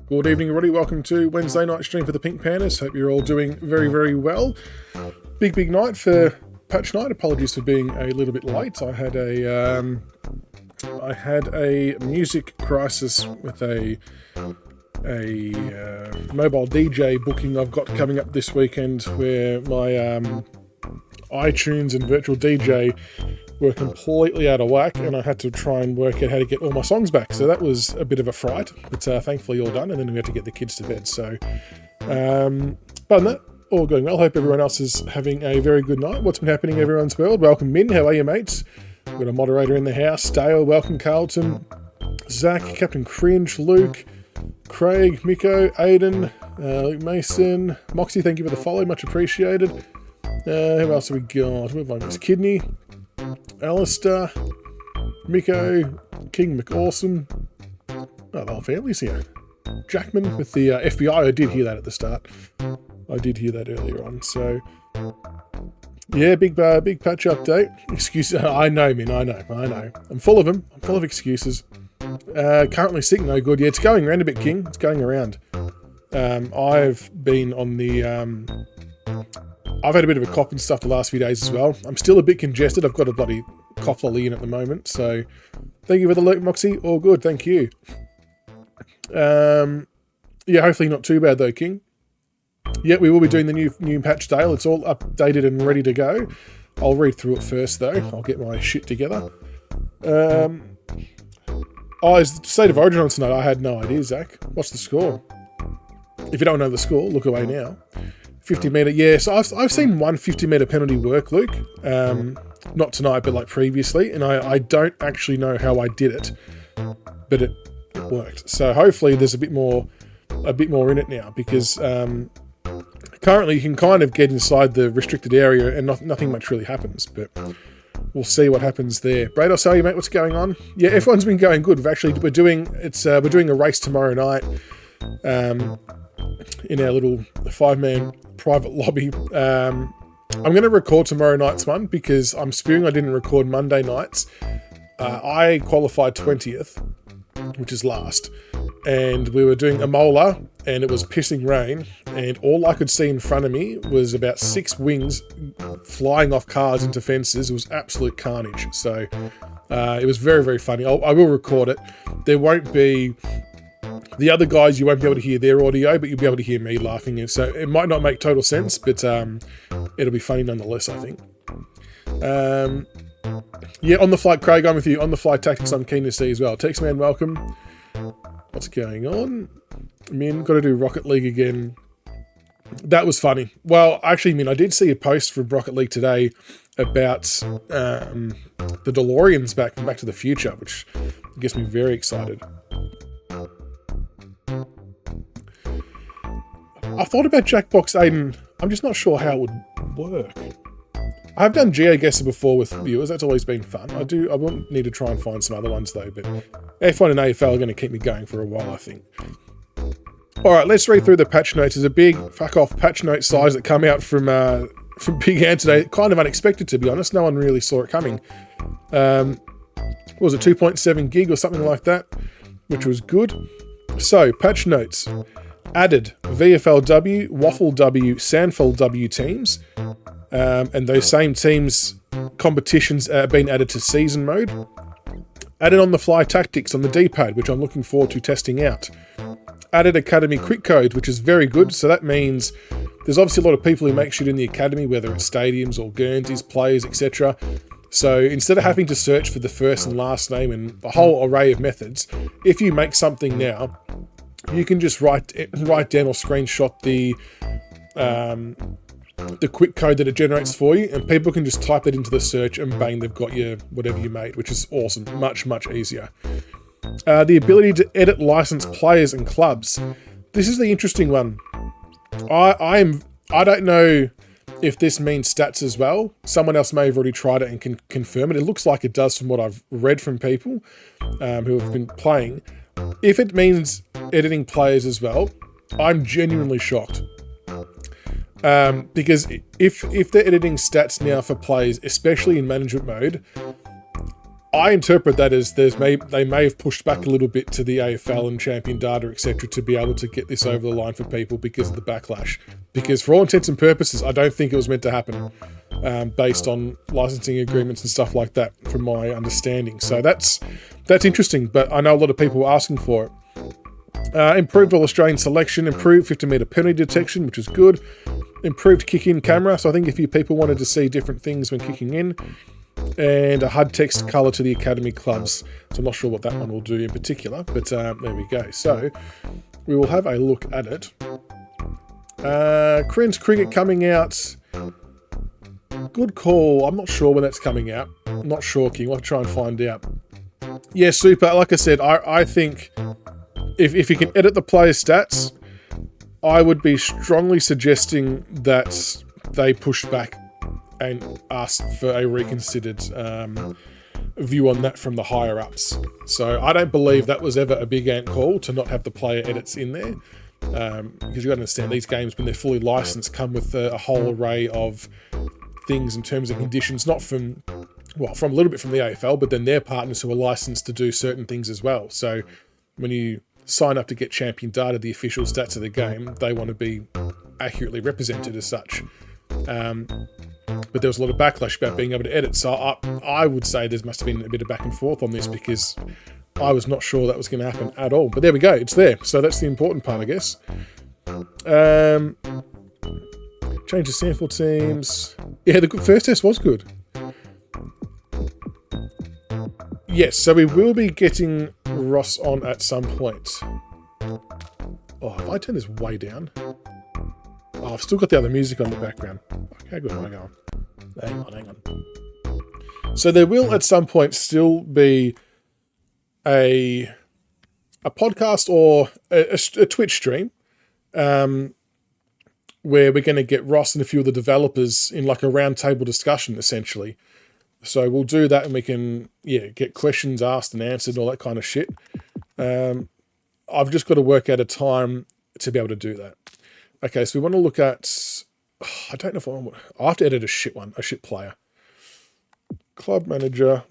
Good evening, everybody. Welcome to Wednesday night stream for the Pink Pandas. Hope you're all doing very, very well. Big night for patch night. Apologies for being a little bit late. I had a music crisis with a mobile DJ booking I've got coming up this weekend, where my iTunes and virtual DJ were completely out of whack, and I had to try and work out how to get all my songs back. So that was a bit of a fright, but thankfully all done, and then we had to get the kids to bed. So, other than that, all going well. Hope everyone else is having a very good night. What's been happening in everyone's world? Welcome, Min. How are you, mates? We've got a moderator in the house. Dale, welcome, Carlton. Zach, Captain Cringe, Luke, Craig, Miko, Aiden, Luke Mason, Moxie, thank you for the follow, much appreciated. Who else have we got? Who have I missed? Kidney, Alistair, Miko, King McAwesome. Oh, the whole family's here. Jackman with the FBI, I did hear that at the start. I did hear that earlier on, so... Yeah, big patch update. Excuses. I know, Min, I know. I'm full of them. I'm full of excuses. Currently sick, no good. Yeah, it's going around a bit, King. It's going around. I've been on the... I've had a bit of a cough and stuff the last few days as well. I'm still a bit congested. I've got a bloody cough lolly in at the moment. So, thank you for the alert, Moxie. All good, thank you. Yeah, hopefully not too bad though, King. Yeah, we will be doing the new patch, Dale. It's all updated and ready to go. I'll read through it first, though. I'll get my shit together. Is the State of Origin on tonight? I had no idea, Zach. What's the score? If you don't know the score, look away now. 50-metre, yeah. So I've seen one 50-metre penalty work, Luke. Not tonight, but like previously. And I don't actually know how I did it, but it worked. So hopefully there's a bit more in it now, because currently you can kind of get inside the restricted area and nothing much really happens, but we'll see what happens there. Brados, how are you, mate? What's going on? Yeah, F1's been going good. We're doing a race tomorrow night in our little 5-man private lobby. I'm going to record tomorrow night's one because I'm spewing I didn't record Monday nights. I qualified 20th, which is last, and we were doing a molar, and it was pissing rain, and all I could see in front of me was about 6 wings flying off cars into fences. It was absolute carnage. So it was very, very funny. I will record it. There won't be... The other guys, you won't be able to hear their audio, but you'll be able to hear me laughing. So it might not make total sense, but it'll be funny nonetheless, I think. Yeah, on the flight, Craig, I'm with you. On the flight tactics, I'm keen to see as well. Textman, welcome. What's going on? Min, got to do Rocket League again. That was funny. Well, actually, Min, I did see a post from Rocket League today about the DeLoreans back from Back to the Future, which gets me very excited. I thought about Jackbox, Aiden. I'm just not sure how it would work. I've done GeoGuessr before with viewers. That's always been fun. I will need to try and find some other ones though, but F1 and AFL are going to keep me going for a while, I think. Alright, let's read through the patch notes. There's a big fuck-off patch note size that come out from Big Ant today. Kind of unexpected, to be honest. No one really saw it coming. What was it, 2.7 gig or something like that, which was good. So, patch notes. Added VFLW, Waffle W, Sandfall W teams. And those same teams' competitions have been added to season mode. Added on-the-fly tactics on the D-pad, which I'm looking forward to testing out. Added Academy quick codes, which is very good. So that means there's obviously a lot of people who make shit in the Academy, whether it's stadiums or Guernseys, players, etc. So instead of having to search for the first and last name and a whole array of methods, if you make something now, you can just write down or screenshot the quick code that it generates for you, and people can just type that into the search and bang, they've got your whatever you made, which is awesome. Much, much easier. The ability to edit licensed players and clubs. This is the interesting one. I don't know if this means stats as well. Someone else may have already tried it and can confirm it. It looks like it does from what I've read from people who have been playing. If it means editing players as well, I'm genuinely shocked. Because if they're editing stats now for players, especially in management mode, I interpret that as they may have pushed back a little bit to the AFL and champion data, etc., to be able to get this over the line for people because of the backlash. Because for all intents and purposes, I don't think it was meant to happen based on licensing agreements and stuff like that, from my understanding. So that's interesting, but I know a lot of people were asking for it. Improved All-Australian selection, improved 50-metre penalty detection, which is good. Improved kick-in camera, so I think a few people wanted to see different things when kicking in. and a HUD text color to the academy clubs. So I'm not sure what that one will do in particular, but there we go. So we will have a look at it. Cricket Cricket coming out. Good call. I'm not sure when that's coming out. I'm not sure, King. We'll have to try and find out. Yeah, super. Like I said, I think if you can edit the player's stats, I would be strongly suggesting that they push back and ask for a reconsidered view on that from the higher ups. So I don't believe that was ever a big ant call to not have the player edits in there. Because you've got to understand, these games, when they're fully licensed, come with a whole array of things in terms and conditions, not from a little bit from the AFL, but then their partners who are licensed to do certain things as well. So when you sign up to get champion data, the official stats of the game, they want to be accurately represented as such. But there was a lot of backlash about being able to edit. So I would say there must have been a bit of back and forth on this, because I was not sure that was going to happen at all. But there we go. It's there. So that's the important part, I guess. Change the sample teams. Yeah, the first test was good. Yes, so we will be getting Ross on at some point. Oh, have I turned this way down? Oh, I've still got the other music on the background. Okay, good. Hang on. Hang on. So there will at some point still be a podcast or a Twitch stream where we're going to get Ross and a few of the developers in like a roundtable discussion, essentially. So we'll do that, and we can get questions asked and answered and all that kind of shit. I've just got to work out a time to be able to do that. Okay, so we want to look at... I don't know if I have to edit a shit player. Club manager.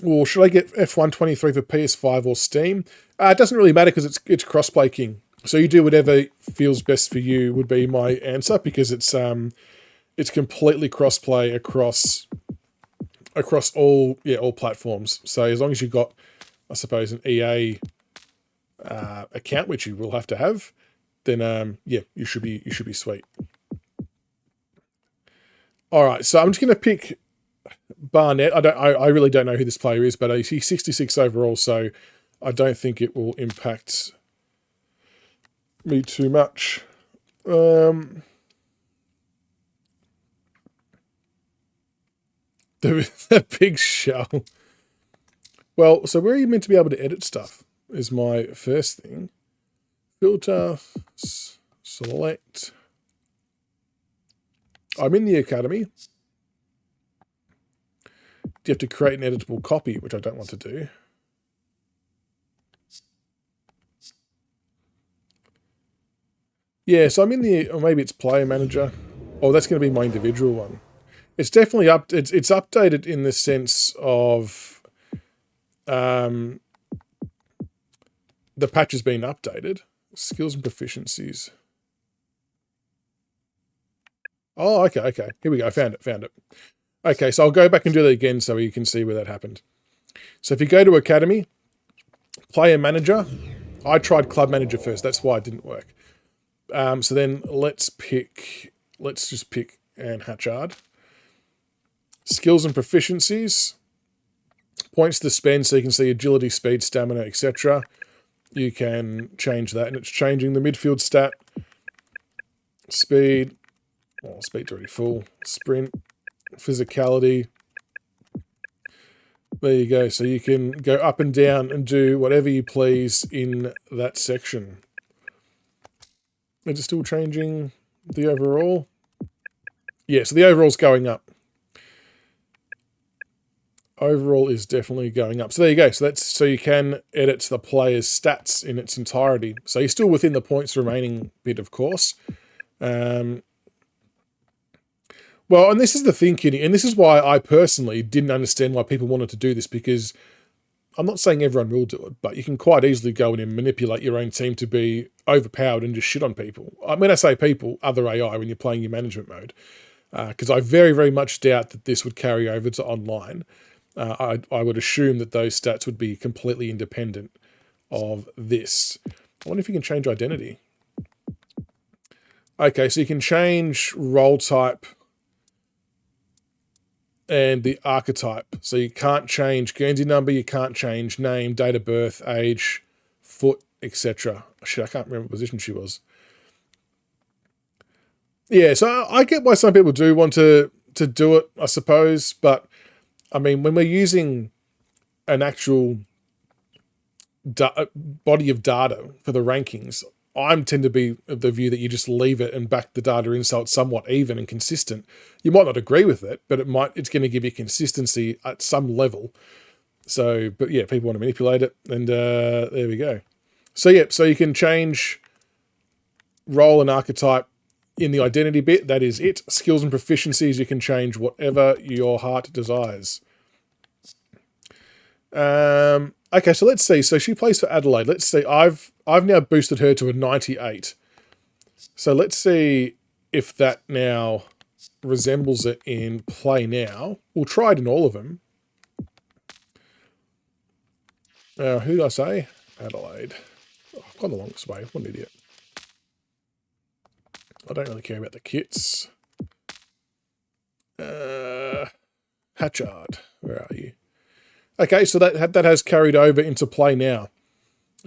Or should I get F123 for PS5 or Steam? It doesn't really matter, because it's crossplay, King. So you do whatever feels best for you would be my answer, because it's completely crossplay across all platforms. So as long as you've got, I suppose, an EA account, which you will have to have, then you should be sweet. All right, so I'm just going to pick Barnett. I really don't know who this player is, but he's 66 overall, so I don't think it will impact me too much. The big shell. Well, so where are you meant to be able to edit stuff is my first thing. Filter, select. I'm in the academy. You have to create an editable copy, which I don't want to do. Yeah, so I'm in the, or maybe it's player manager. Oh, that's going to be my individual one. It's definitely it's updated in the sense of the patch has been updated. Skills and proficiencies. Oh, okay. Here we go. I found it. Okay, so I'll go back and do that again so you can see where that happened. So if you go to Academy, Player Manager, I tried Club Manager first. That's why it didn't work. So then let's just pick Anne Hatchard. Skills and proficiencies. Points to spend, so you can see agility, speed, stamina, etc. You can change that, and it's changing the midfield stat. Speed. Oh, speed's already full. Sprint. Physicality. There you go. So you can go up and down and do whatever you please in that section. Is it still changing the overall? Yeah, so the overall's going up. Overall is definitely going up. So there you go. So you can edit the player's stats in its entirety. So you're still within the points remaining bit, of course. Well, and this is the thing, Kitty, and this is why I personally didn't understand why people wanted to do this, because I'm not saying everyone will do it, but you can quite easily go in and manipulate your own team to be overpowered and just shit on people. When I say people, other AI, when you're playing your management mode, because I very, very much doubt that this would carry over to online. I would assume that those stats would be completely independent of this. I wonder if you can change identity. Okay, so you can change role type and the archetype. So you can't change Guernsey number, you can't change name, date of birth, age, foot, etc. Shit, I can't remember what position she was. Yeah, so I get why some people do want to do it, I suppose, but I mean, when we're using an actual body of data for the rankings, I tend to be of the view that you just leave it and back the data in so it's somewhat even and consistent. You might not agree with it, but it's going to give you consistency at some level. So, but yeah, people want to manipulate it, and there we go. So yeah, so you can change role and archetype in the identity bit. That is it. Skills and proficiencies, you can change whatever your heart desires. Okay, so let's see. So she plays for Adelaide. Let's see. I've now boosted her to a 98. So let's see if that now resembles it in play now. We'll try it in all of them. Who did I say? Adelaide. Oh, I've gone the longest way. What an idiot. I don't really care about the kits. Hatchard. Where are you? Okay, so that has carried over into play now.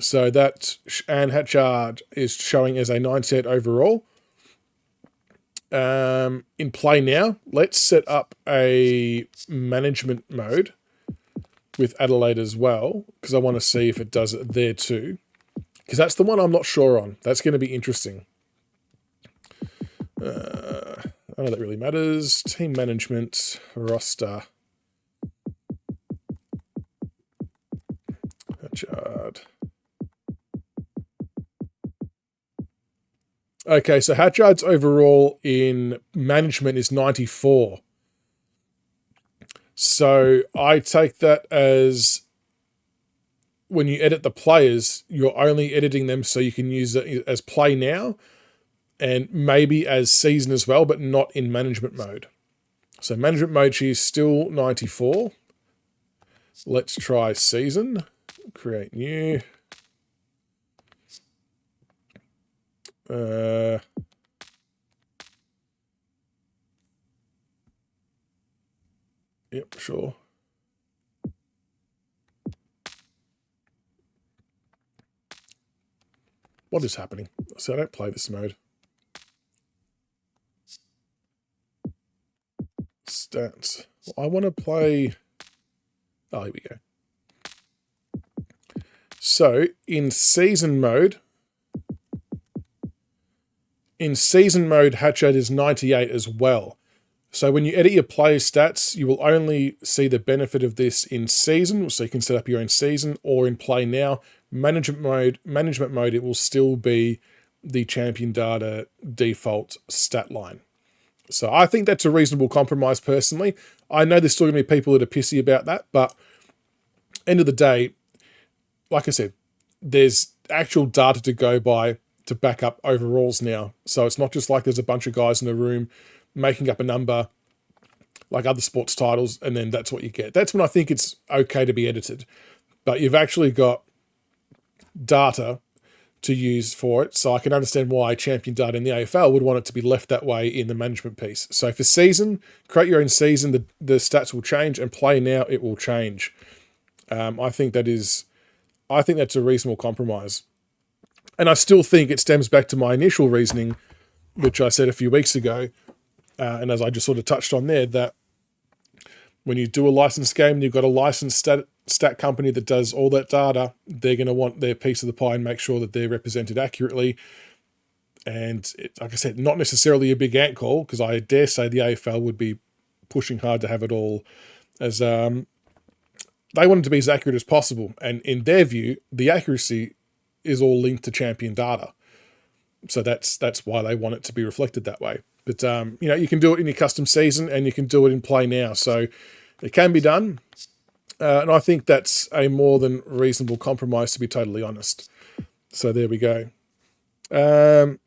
So that Anne Hatchard is showing as a 98 overall. In play now, let's set up a management mode with Adelaide as well, because I want to see if it does it there too. Because that's the one I'm not sure on. That's going to be interesting. I don't know that really matters. Team management, roster. Hatchard. Okay, so Hatchard's overall in management is 94. So I take that as when you edit the players, you're only editing them so you can use it as play now and maybe as season as well, but not in management mode. So management mode, she's still 94. Let's try season. Create new. Yep, sure. What is happening? So I don't play this mode. Stats. I want to play... Oh, here we go. So in season mode, Hatchard is 98 as well. So when you edit your player stats, you will only see the benefit of this in season, so you can set up your own season, or in play now. Management mode, it will still be the champion data default stat line. So I think that's a reasonable compromise personally. I know there's still going to be people that are pissy about that, but end of the day, like I said, there's actual data to go by to back up overalls now. So it's not just like there's a bunch of guys in the room making up a number like other sports titles, and then that's what you get. That's when I think it's okay to be edited. But you've actually got data to use for it, so I can understand why champion data in the AFL would want it to be left that way in the management piece. So for season, create your own season, the stats will change, and play now, it will change. I think that's a reasonable compromise. And I still think it stems back to my initial reasoning, which I said a few weeks ago, and as I just sort of touched on there, that when you do a licensed game and you've got a licensed stat company that does all that data, they're going to want their piece of the pie and make sure that they're represented accurately. And like I said, not necessarily a big ant call, because I dare say the AFL would be pushing hard to have it all as... they want it to be as accurate as possible. And in their view, the accuracy is all linked to champion data. So that's why they want it to be reflected that way. But, you can do it in your custom season and you can do it in play now. So it can be done. And I think that's a more than reasonable compromise, to be totally honest. So there we go. I'm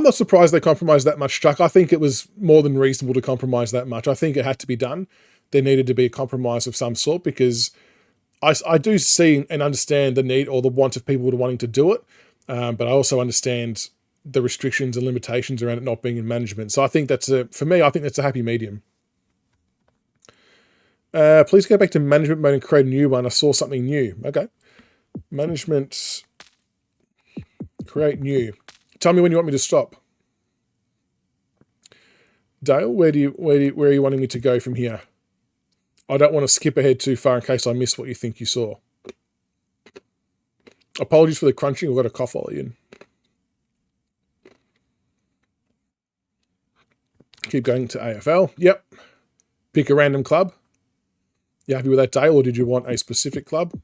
not surprised they compromised that much, Chuck. I think it was more than reasonable to compromise that much. I think it had to be done. There needed to be a compromise of some sort, because I do see and understand the need or the want of people wanting to do it. But I also understand the restrictions and limitations around it not being in management. So I think that's for me, I think that's a happy medium. Please go back to management mode and create a new one. I saw something new. Okay. Management, create new. Tell me when you want me to stop. Dale, where are you wanting me to go from here? I don't want to skip ahead too far in case I miss what you think you saw. Apologies for the crunching. I've got a cough while you're in. Keep going to AFL. Yep. Pick a random club. You happy with that, Dale, or did you want a specific club?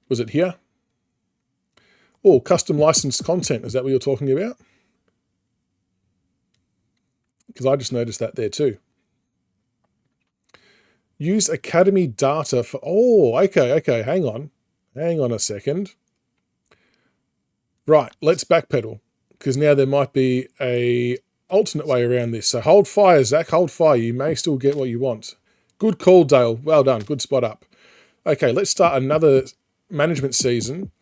Was it here? Oh, custom licensed content. Is that what you're talking about? Because I just noticed that there too. Use academy data for... Oh, okay. Hang on a second. Right, let's backpedal. Because now there might be a alternate way around this. So hold fire, Zach. Hold fire. You may still get what you want. Good call, Dale. Well done. Good spot up. Okay, let's start another management season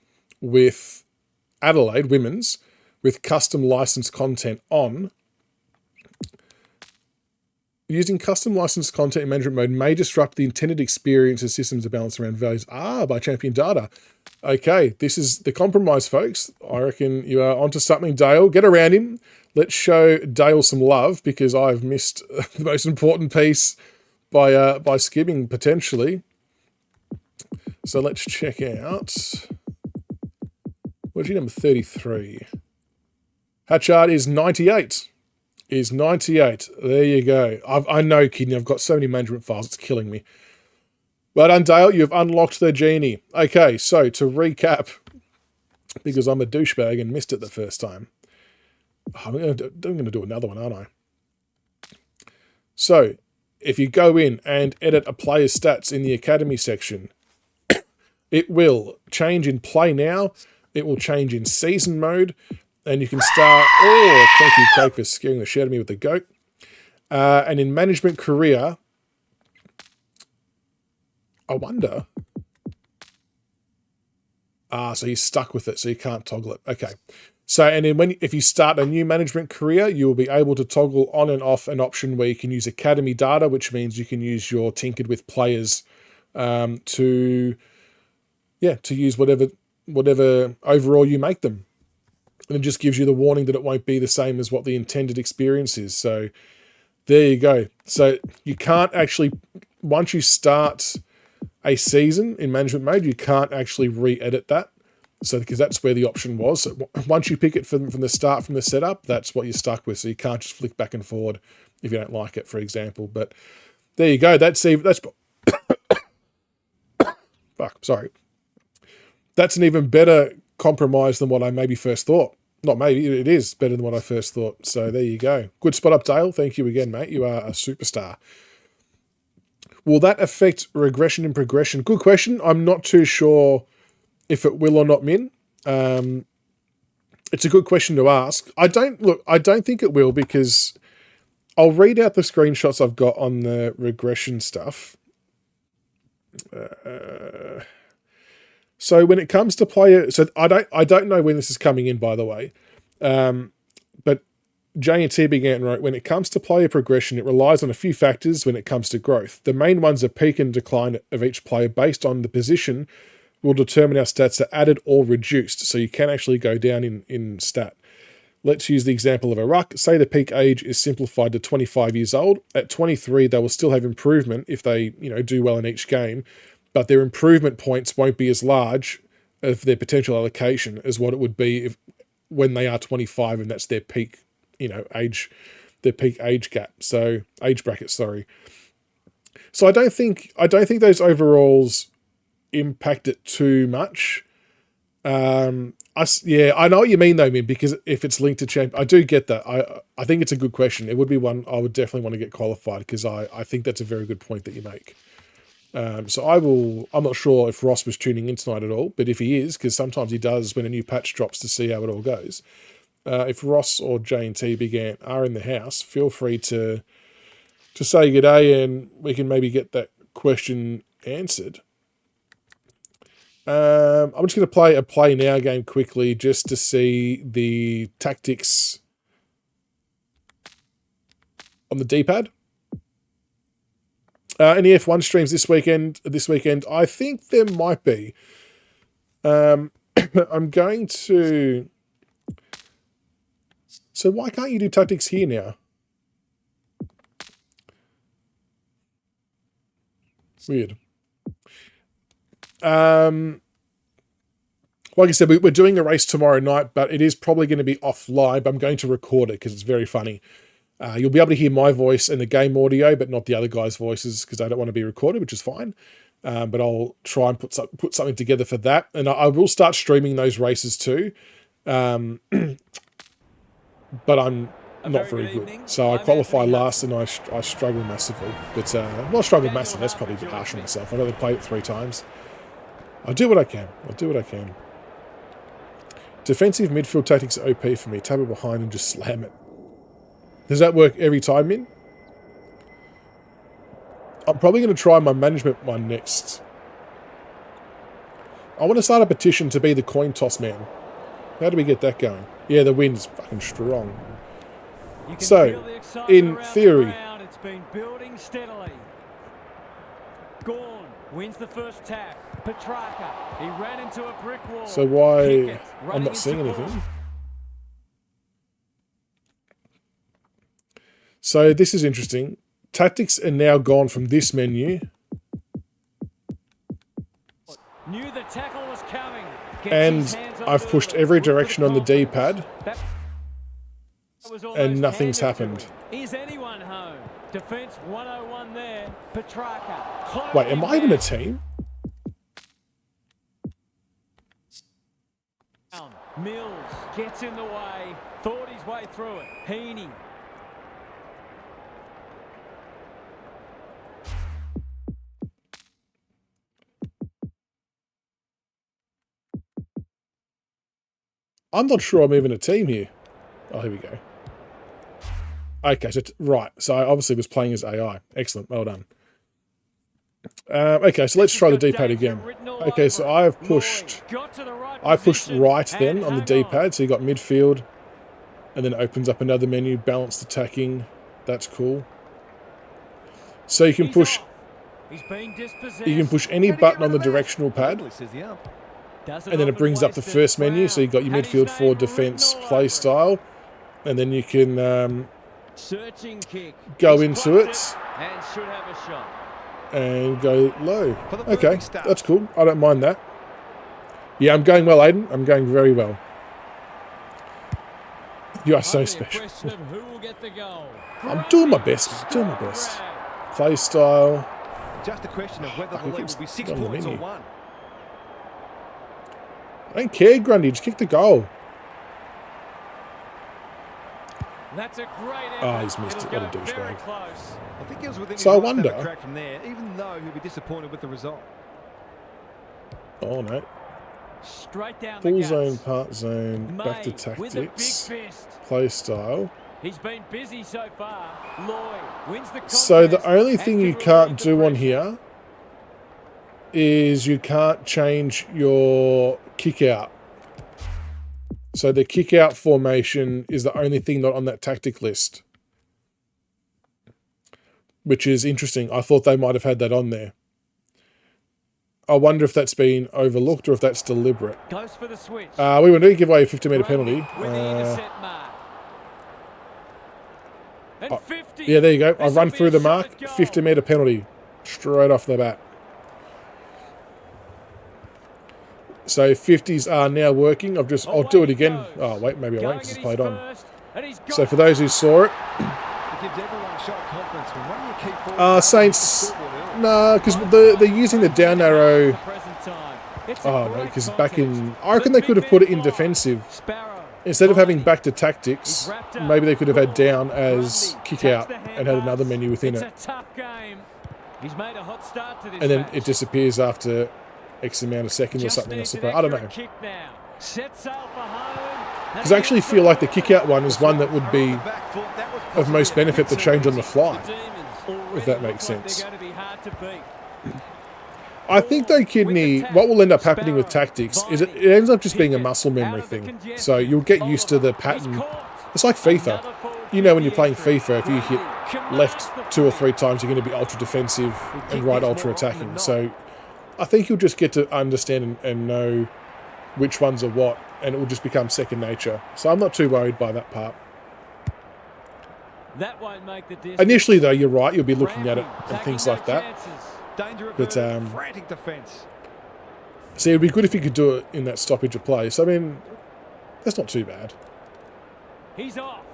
with Adelaide Women's with custom licensed content on. Using custom licensed content in management mode may disrupt the intended experience as systems are balanced around values. By champion data. Okay, this is the compromise, folks. I reckon you are onto something, Dale. Get around him. Let's show Dale some love because I've missed the most important piece by skipping potentially. So let's check out. What's your number 33? Hatchard is 98. Is 98. There you go. I know, Kidney. I've got so many management files. It's killing me. Well done, Dale. You've unlocked the genie. Okay, so to recap, because I'm a douchebag and missed it the first time. I'm going to do another one, aren't I? So if you go in and edit a player's stats in the academy section, it will change in play now. It will change in season mode. And you can start... Oh, thank you, Craig, for scaring the shit out of me with the goat. And in management career... I wonder... so you're stuck with it, so you can't toggle it. Okay. So, and then if you start a new management career, you will be able to toggle on and off an option where you can use academy data, which means you can use your tinkered with players to use whatever overall you make them. And it just gives you the warning that it won't be the same as what the intended experience is. So there you go. So you can't actually, once you start a season in management mode, you can't actually re-edit that. So because that's where the option was. So once you pick it from the start, from the setup, that's what you're stuck with. So you can't just flick back and forward if you don't like it, for example. But there you go. That's fuck, sorry. That's an even better compromise than what I maybe first thought. Not maybe, it is better than what I first thought. So there you go. Good spot up, Dale. Thank you again, mate. You are a superstar. Will that affect regression and progression? Good question. I'm not too sure if it will or not, Min. It's a good question to ask. I don't think it will because I'll read out the screenshots I've got on the regression stuff. So when it comes to player, so I don't know when this is coming in, by the way, but J&T began wrote, when it comes to player progression, it relies on a few factors when it comes to growth. The main ones are peak and decline of each player based on the position will determine how stats are added or reduced. So you can actually go down in stat. Let's use the example of a ruck. Say the peak age is simplified to 25 years old. At 23, they will still have improvement if they do well in each game. But their improvement points won't be as large of their potential allocation as what it would be when they are 25 and that's their peak, age, their peak age gap. So age bracket, sorry. So I don't think those overalls impact it too much. I know what you mean though, Min, because if it's linked to champ, I do get that. I think it's a good question. It would be one I would definitely want to get qualified because I think that's a very good point that you make. So I'm not sure if Ross was tuning in tonight at all, but if he is, because sometimes he does when a new patch drops to see how it all goes. If Ross or J&T are in the house, feel free to say good day and we can maybe get that question answered. I'm just going to play a play now game quickly just to see the tactics on the D-pad. Any F1 streams this weekend? I think there might be. I'm going to... So why can't you do tactics here now? Weird. Like I said, we're doing a race tomorrow night, but it is probably going to be offline, but I'm going to record it because it's very funny. You'll be able to hear my voice and the game audio, but not the other guys' voices because I don't want to be recorded, which is fine. But I'll try and put something together for that. And I will start streaming those races too. But I'm not very good. So I qualify last and I struggle massively. But, well, I struggled massively. That's probably a bit harsh on myself. I've only played it 3 times. I'll do what I can. Defensive midfield tactics are OP for me. Tap it behind and just slam it. Does that work every time, Min? I'm probably going to try my management one next. I want to start a petition to be the coin toss man. How do we get that going? Yeah, the wind's fucking strong. So, in theory... It's been building steadily. Gorn wins the first tap. Petrarca, he ran into a brick wall. So why... I'm not seeing anything. So this is interesting. Tactics are now gone from this menu. Knew the tackle was coming. And I've pushed every direction on the D-pad. And nothing's happened. Is anyone home? Defense 101 there. Petrarca. Wait, am I even a team? Mills gets in the way. Thought his way through it. Heaney. I'm not sure I'm even a team here. Oh, here we go. Okay, so right. So I obviously was playing as AI. Excellent. Well done. Okay, so let's try the D-pad again. Okay, so I pushed right then on the D-pad. So you got midfield, and then it opens up another menu, balanced attacking. That's cool. So you can push any button on the directional pad. And then it brings up the first menu, so you've got your midfield, forward, defence, play style. And then you can go into it and go low. Okay, that's cool. I don't mind that. Yeah, I'm going well, Aiden. I'm going very well. You are so special. I'm doing my best. Play style. Just a question of whether the lead will be 6 points or 1. I don't care, Grundy. Just kick the goal. That's a great effort. Oh, he's missed it. What a douchebag. I think he was within So I wonder. From there, even though he'll be disappointed with the result. Oh no. Straight down Full zone, part zone, back to tactics, play style. He's been busy so far. Lloyd wins the contest. So the only thing you can't do on here is you can't change your kick out. So the kick out formation is the only thing not on that tactic list, which is interesting. I thought they might have had that on there. I wonder if that's been overlooked or if that's deliberate. Goes for the switch. We were going to give away a 50-metre penalty. Yeah, there you go. I've run through the mark. 50-metre penalty straight off the bat. So 50s are now working. I'll do it again. Oh, wait, maybe I won't because it's played on. So for those who saw it. Saints, no, because they're using the down arrow. Oh, no, because back in... I reckon they could have put it in defensive. Instead of having back to tactics, maybe they could have had down as kick out and had another menu within it. And then it disappears after X amount of seconds or something, I suppose. I don't know. Because I actually feel like the kick out one is one that would be of most benefit to change on the fly, if that makes sense. I think though, Kidney, what will end up happening with tactics is it ends up just being a muscle memory thing. So you'll get used to the pattern. It's like FIFA. You know when you're playing FIFA, if you hit left 2 or 3 times, you're going to be ultra defensive and right ultra attacking. So I think you'll just get to understand and know which ones are what, and it will just become second nature. So I'm not too worried by that part. That won't make the distance. Initially though, you're right, you'll be looking at it and things like that. But frantic defense. see, it'd be good if you could do it in that stoppage of play. So I mean, that's not too bad. He's off.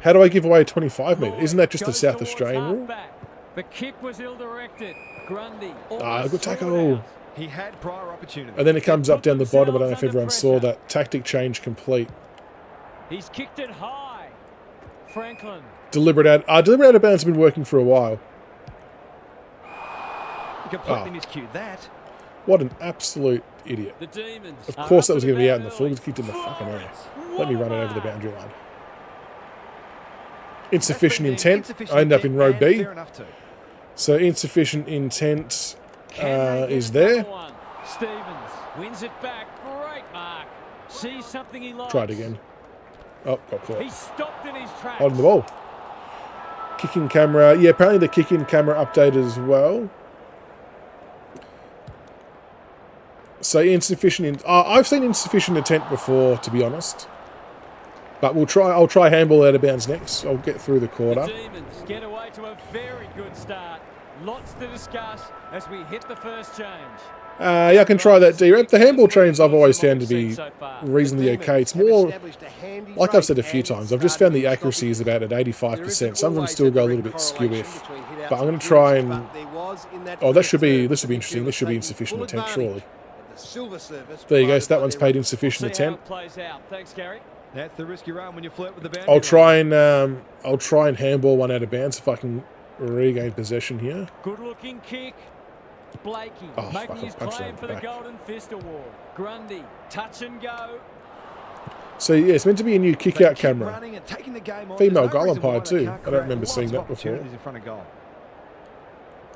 How do I give away a 25 metre? Isn't that just a South Australian rule? The kick was ill-directed. Grundy. Good tackle. He had prior opportunity. And then it comes up down the bottom. I don't know if everyone saw that. Tactic change complete. He's kicked it high. Franklin. Deliberate out of bounds has been working for a while. He completely miscued that. What an absolute idiot. The Demons. Of course that was going to be out in the field. He kicked in the fucking air. Let me run it over the boundary line. Insufficient intent. I end up in row B. So insufficient intent is there. Stevens wins it back. Great mark. Sees something he likes. Try it again. Oh, got caught. He stopped in his tracks. Holding the ball. Kicking camera. Yeah, apparently the kicking camera updated as well. So insufficient. I've seen insufficient intent before, to be honest. But I'll try handball out of bounds next. I'll get through the quarter. The Demons get away to a very good start. Lots to discuss as we hit the first change. Yeah, I can try that D-rep. The handball trains I've always found to be reasonably okay. It's more, like I've said a few times, I've just found the accuracy is about at 85%. Some of them still go a little bit skew-if. But I'm going to try and... Oh, this should be interesting. This should be insufficient intent, surely. There you go. So that one's paid insufficient intent. Thanks, Gary. That's the risky run when you flirt with the boundary. I'll try and handball one out of bounds if I can regain possession here. Good looking kick. Blakey making his claim for the Golden Fist Award. Grundy, touch and go. So yeah, it's meant to be a new kick-out camera. Female goal umpire too. I don't remember seeing that before.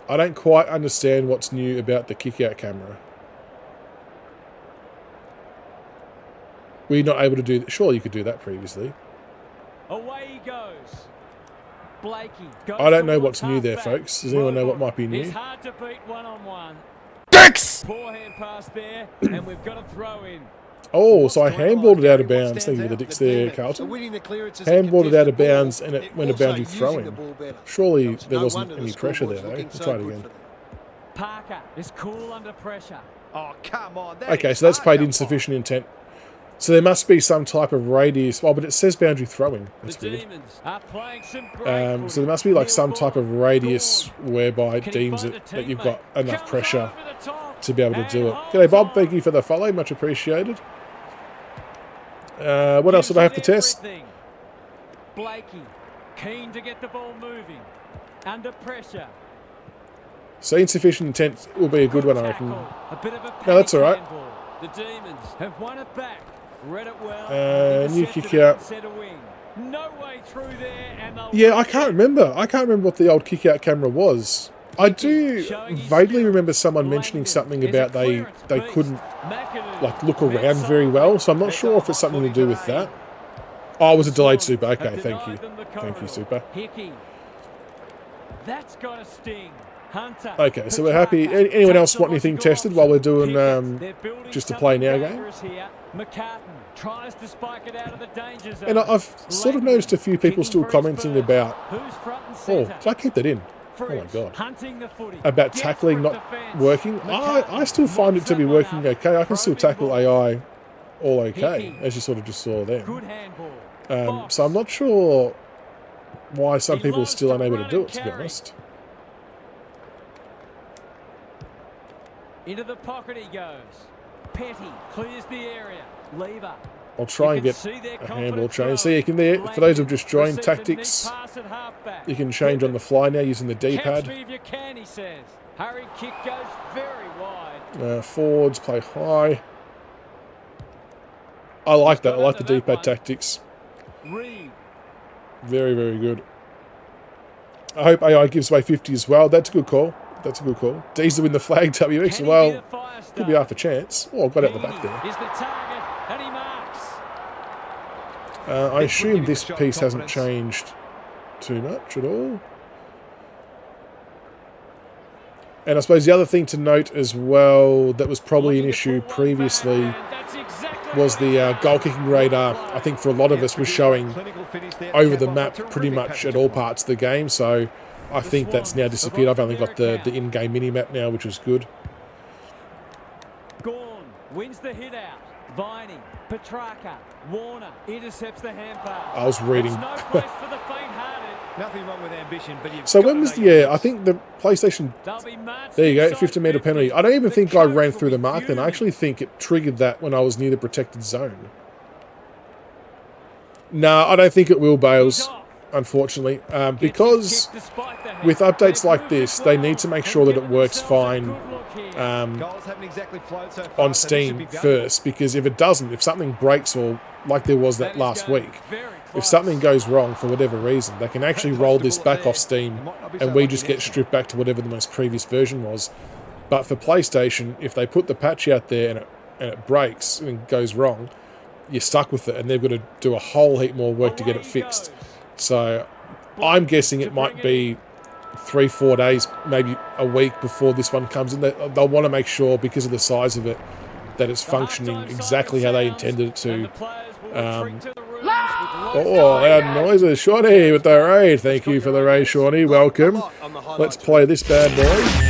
I don't quite understand what's new about the kick-out camera. Were you not able to do that? Surely you could do that previously. Away he goes. Blakey goes. I don't know what's new there, folks. Does anyone know what might be new? It's hard to beat one-on-one. Dicks! Forehand pass there, and we've got a throw in. Oh, so I handballed it out of bounds. Thank you for the dicks there, Carlton. Handballed it out of bounds, and it went a boundary throw-in. Surely there wasn't any pressure there, though. We'll try it again. Parker is cool under pressure. Oh, come on. Okay, so that's paid insufficient intent. So there must be some type of radius. Oh, but it says boundary throwing. That's weird. So there must be like some type of radius whereby it deems it that you've got enough pressure to be able to do it. G'day, Bob. Thank you for the follow. Much appreciated. What else did I have to test? Blakey, keen to get the ball moving. Under pressure. So insufficient intent will be a good one, I reckon. No, that's all right. The Demons have won it back. Read it well. New kick out. No way through there, and yeah, I can't remember. I can't remember what the old kick out camera was. I do vaguely remember someone mentioning something about they couldn't like look around very well. So I'm not sure if it's something to do with that. Oh, it was a delayed super. Okay, thank you. Thank you, super. That's got a sting. Okay, so we're happy. Anyone else want anything tested while we're doing just a play now game? And I've sort of noticed a few people still commenting about, oh, did I keep that in? Oh my god. About tackling not working. I still find it to be working okay. I can still tackle AI all okay, as you sort of just saw there. So I'm not sure why some people are still unable to do it, to be honest. Into the pocket he goes. Petty clears the area. Lever. I'll try and get a handball change. So you can for those who've just joined tactics, you can change on the fly now using the D-pad. Hurry kick goes very wide. Forwards play high. I like that. I like the D-pad tactics. Very, very good. I hope AI gives away 50 as well. That's a good call. That's a good call. D's to win the flag, WX. Well, could be half a chance. Oh, got out the back there. Is the target, and he marks. I assume this piece hasn't changed too much at all. And I suppose the other thing to note as well that was probably an issue previously was the goal kicking radar. I think for a lot of us was showing over the map pretty much at all parts of the game. So I think that's now disappeared. I've only got the in-game mini-map now, which is good. Gorn wins the hit out. Viney, Petrarca, Warner intercepts the hand pass. I was reading. No place for the faint-hearted. Nothing wrong with ambition, but you've So got when to was know the... your Yeah, I limits. think the PlayStation... There you go, 50-metre penalty. I don't even think I ran through the mark then. I actually think it triggered that when I was near the protected zone. No, I don't think it will, Bales, unfortunately. Because with updates like this, they need to make sure that it works fine Goals haven't exactly flowed so far, on so this should Steam be good. first. Because if it doesn't, if something breaks or like there was that last week, if something goes wrong for whatever reason, they can actually roll this back off Steam and we just get stripped back to whatever the most previous version was. But for PlayStation, if they put the patch out there and it breaks and goes wrong, you're stuck with it and they've got to do a whole heap more work to get it fixed. So I'm guessing it might be 3-4 days, maybe a week before this one comes in. They'll want to make sure, because of the size of it, that it's functioning exactly how they intended it to. Oh, loud noises. Shawnee with the raid. Thank you for the raid, Shawnee. Welcome. Let's play this bad boy.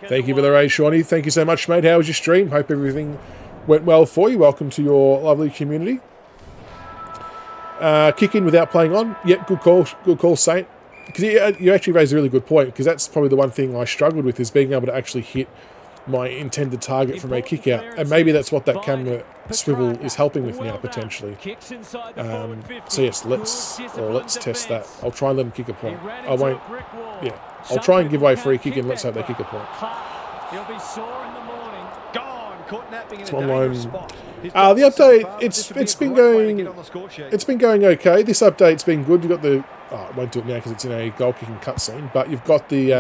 Thank you for the raid, Shawnee. Thank you so much, mate. How was your stream? Hope everything went well for you. Welcome to your lovely community. Kick in without playing on. Yep, good call, Saint. Because you actually raised a really good point, because that's probably the one thing I struggled with, is being able to actually hit my intended target from a kick out. And maybe that's what that camera swivel is helping with now, potentially. So yes, let's test that. I'll try and let him kick a point. I won't. Yeah, I'll try and give away a free kick and let's hope they kick a point. He'll be sore in the morning. Gone, caught napping in It's a one dangerous line. spot. He's The got so update, far, it's this would be it's a been great way to going. get on the score sheet. It's been going okay. This update's been good. You've got the. Oh, I won't do it now because it's in a goal kicking cutscene. But you've got the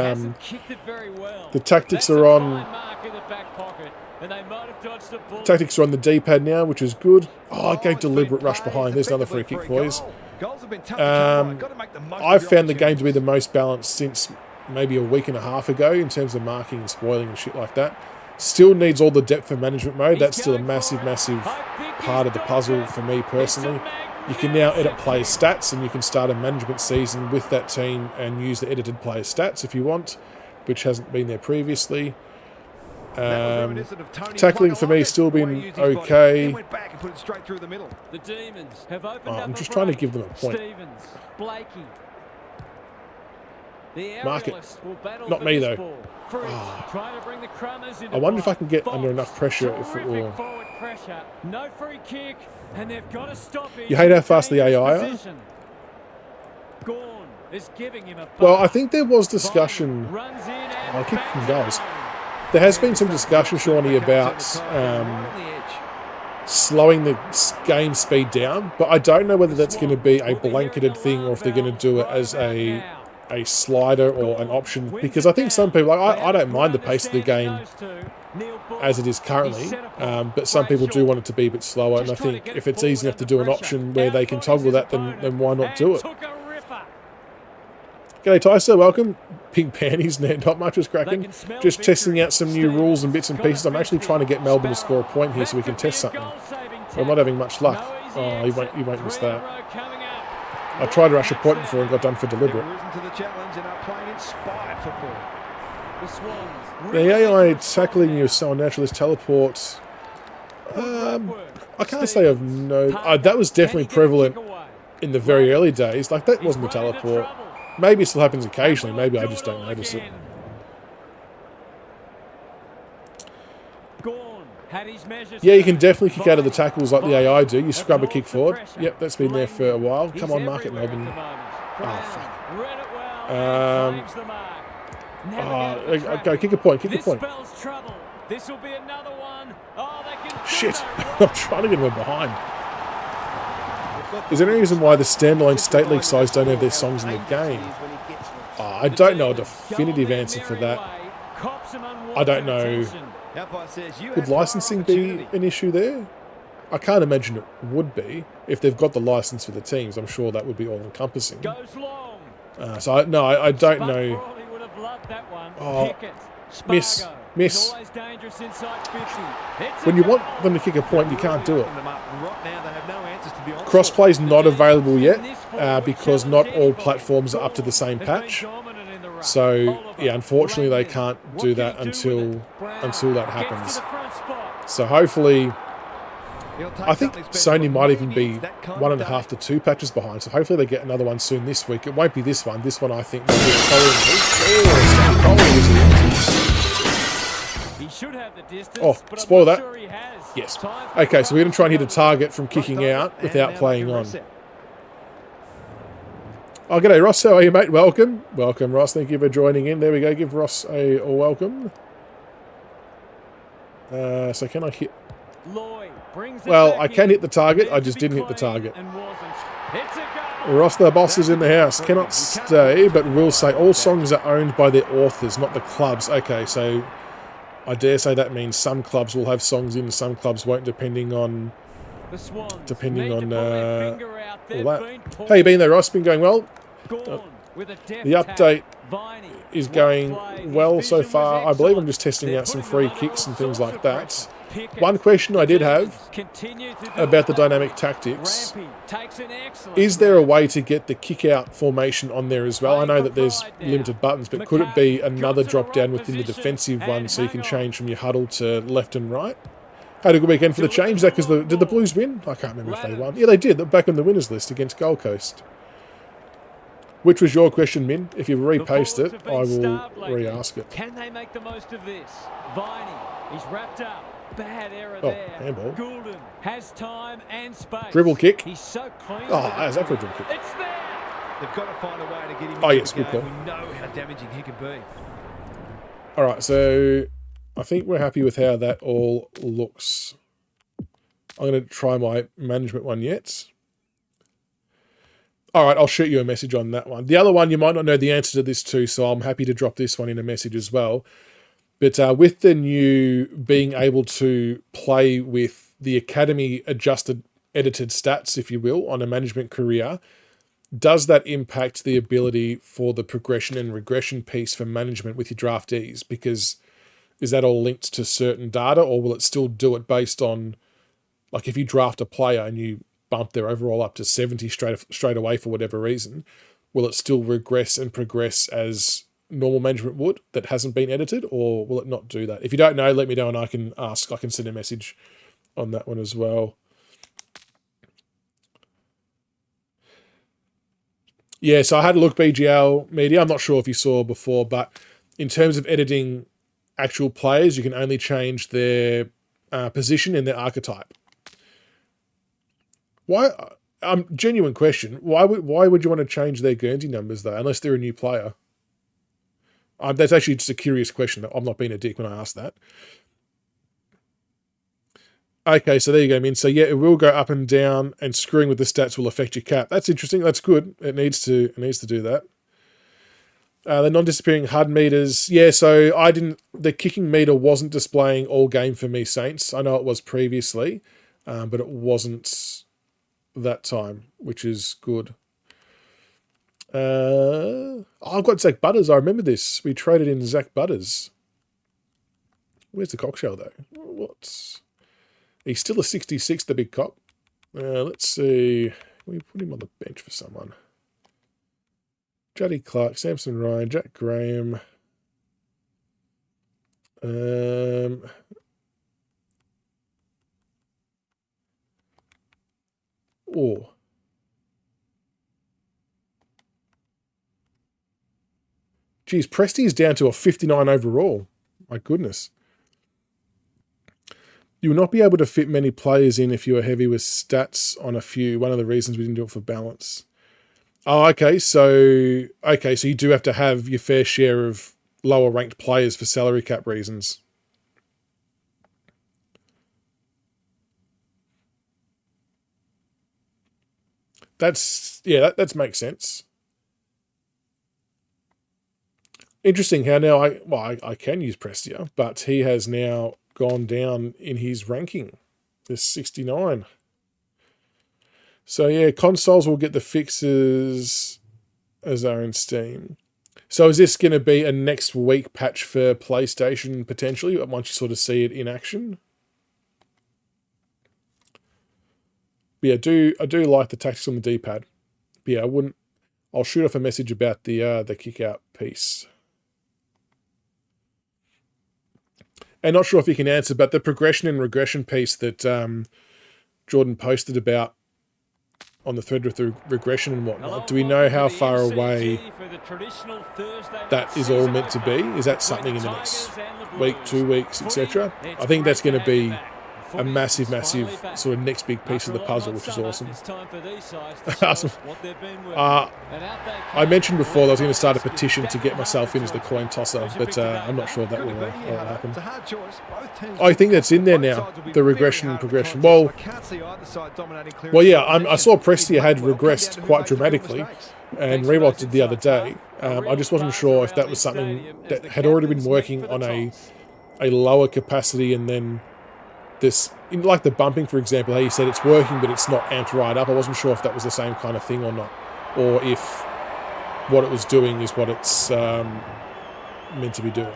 Kicked it very well. the tactics That's are a on. fine mark in the back pocket, and they might have dodged the ball. Tactics are on the D-pad now, which is good. Oh, I gave deliberate rush behind. There's another free kick, boys. Goals have been tough to come by. Gotta make the most of I've your found the game to opportunities. be the most balanced since maybe a week and a half ago in terms of marking and spoiling and shit like that. Still needs all the depth and management mode. That's still a massive, massive part of the puzzle for me personally. You can now edit player stats and you can start a management season with that team and use the edited player stats if you want, which hasn't been there previously. Tackling for me still been okay. The Demons have opened Oh, up I'm a just trying to break. give them a point. Stevens, Blakey. The Mark it. aerialists will battle Not for me, this though. ball. Fritz trying to bring the Crummers into I wonder if I play. can get Box. under enough pressure if it Terrific will. forward pressure. No free kick, and they've got to stop it. You hate how fast the AI are? Position. Gorn is giving him a Well, bump. I think there was discussion. Viney runs in and I keep back kicking to goals. Viney. There has been some discussion, Shawnee, about slowing the game speed down, but I don't know whether that's going to be a blanketed thing or if they're going to do it as a slider or an option, because I think some people, like I don't mind the pace of the game as it is currently, but some people do want it to be a bit slower, and I think if it's easy enough to do an option where they can toggle that, then why not do it? G'day Tyso, welcome. Pink panties, not much was cracking. Just testing out some new rules and bits and pieces. I'm actually trying to get Melbourne to score a point here so we can test something. But I'm not having much luck. Oh, you won't miss that. I tried to rush a point before and got done for deliberate. The AI tackling you is so unnatural. This teleport. I can't say I've known. That was definitely prevalent in the very early days. Like, that wasn't a teleport. Maybe it still happens occasionally. Maybe I just don't notice it. Yeah, you can definitely kick out of the tackles like the AI do. You scrub a kick forward. Yep, that's been there for a while. Come on, mark it, Melbourne. Oh, fuck. Go, kick a point, kick a This point. spells trouble. This will be another one. Oh, they can Shit, I'm trying to get them behind. Is there any reason why the standalone state league sides don't have their songs in the game? I don't know a definitive answer for that. I don't know. Would licensing be an issue there? I can't imagine it would be. If they've got the license for the teams, I'm sure that would be all-encompassing. So, I don't know. Oh, miss. When you want them to kick a point, you can't do it. Crossplay's not available yet because not all platforms are up to the same patch. So, yeah, unfortunately, they can't do that until that happens. So, hopefully, I think Sony might even be 1.5 to 2 patches behind. So, hopefully, they get another one soon this week. It won't be this one. This one, I think, will be the following week. Oh, spoil that. Yes. Okay, so we're going to try and hit a target from kicking out without playing on. Oh, g'day, Ross. How are you, mate? Welcome. Welcome, Ross. Thank you for joining in. There we go. Give Ross a welcome. So can I hit... Well, I can hit the target. I just didn't hit the target. Ross, the boss is in the house. Cannot stay, but will say all songs are owned by their authors, not the clubs. Okay, so I dare say that means some clubs will have songs in, some clubs won't, depending on all that. How you been there, Ross? Been going well? The update is going well so far. I believe I'm just testing out some free kicks and things like that. One question I did have about the dynamic tactics, is there a way to get the kick-out formation on there as well? I know that there's limited buttons, but could it be another drop-down within the defensive one so you can change from your huddle to left and right? Had a good weekend for the change. Is that because did the Blues win? I can't remember if they won. Yeah, they did. They're back on the winners list against Gold Coast. Which was your question, Min? If you repaste it, I will re-ask it. Can they make the most of this? Viney, he's wrapped up. Bad error there. Handball. Goulden has time and space. Dribble kick. He's so clean. Oh, how's that for a dribble kick? It's there. They've got to find a way to get him. Oh, yes, good call. We know how damaging he can be. All right, so I think we're happy with how that all looks. I'm going to try my management one yet. All right, I'll shoot you a message on that one. The other one, you might not know the answer to this too, so I'm happy to drop this one in a message as well. But with the new being able to play with the academy adjusted, edited stats, if you will, on a management career, does that impact the ability for the progression and regression piece for management with your draftees? Because is that all linked to certain data, or will it still do it based on, like if you draft a player and you bump their overall up to 70 straight away for whatever reason, will it still regress and progress as normal management would that hasn't been edited, or will it not do that? If you don't know, let me know and I can ask. I can send a message on that one as well. Yeah, so I had a look, BGL Media. I'm not sure if you saw before, but in terms of editing actual players, you can only change their position and their archetype. Why? Genuine question. Why would you want to change their Guernsey numbers though, unless they're a new player? That's actually just a curious question. I'm not being a dick when I ask that. Okay, so there you go, Min. So yeah, it will go up and down, and screwing with the stats will affect your cap. That's interesting. That's good. It needs to do that. The non-disappearing HUD meters. Yeah, so the kicking meter wasn't displaying all game for me, Saints. I know it was previously, but it wasn't that time, which is good. I've got Zach Butters. I remember this. We traded in Zach Butters. Where's the cockshell though? He's still a 66, the big cock. Let's see. We put him on the bench for someone. Juddy Clark, Samson Ryan, Jack Graham. Oh. Geez, Presti is down to a 59 overall. My goodness. You will not be able to fit many players in if you are heavy with stats on a few. One of the reasons we didn't do it for balance. Oh, okay. So you do have to have your fair share of lower ranked players for salary cap reasons. That makes sense. Interesting how now I can use Prestia, but he has now gone down in his ranking. There's 69. So yeah, consoles will get the fixes as are in Steam. So is this going to be a next week patch for PlayStation potentially, once you sort of see it in action? But yeah, I do like the tactics on the D-pad. But yeah, I'll shoot off a message about the kick out piece. And not sure if you can answer, but the progression and regression piece that Jordan posted about on the thread with the regression and whatnot, do we know how far away that is all meant to be? Is that something in the next week, 2 weeks, etc.? I think that's going to be a massive sort of next big piece of the puzzle, which is awesome. I mentioned before that I was going to start a petition to get myself in as the coin tosser, but I'm not sure if that will happen. I think that's in there now, the regression and progression. Well, yeah, I saw Prestia had regressed quite dramatically, and Rewalt did the other day. I just wasn't sure if that was something that had already been working on a lower capacity, and then this, like the bumping, for example, how you said it's working but it's not amped right up. I wasn't sure if that was the same kind of thing or not, or if what it was doing is what it's meant to be doing.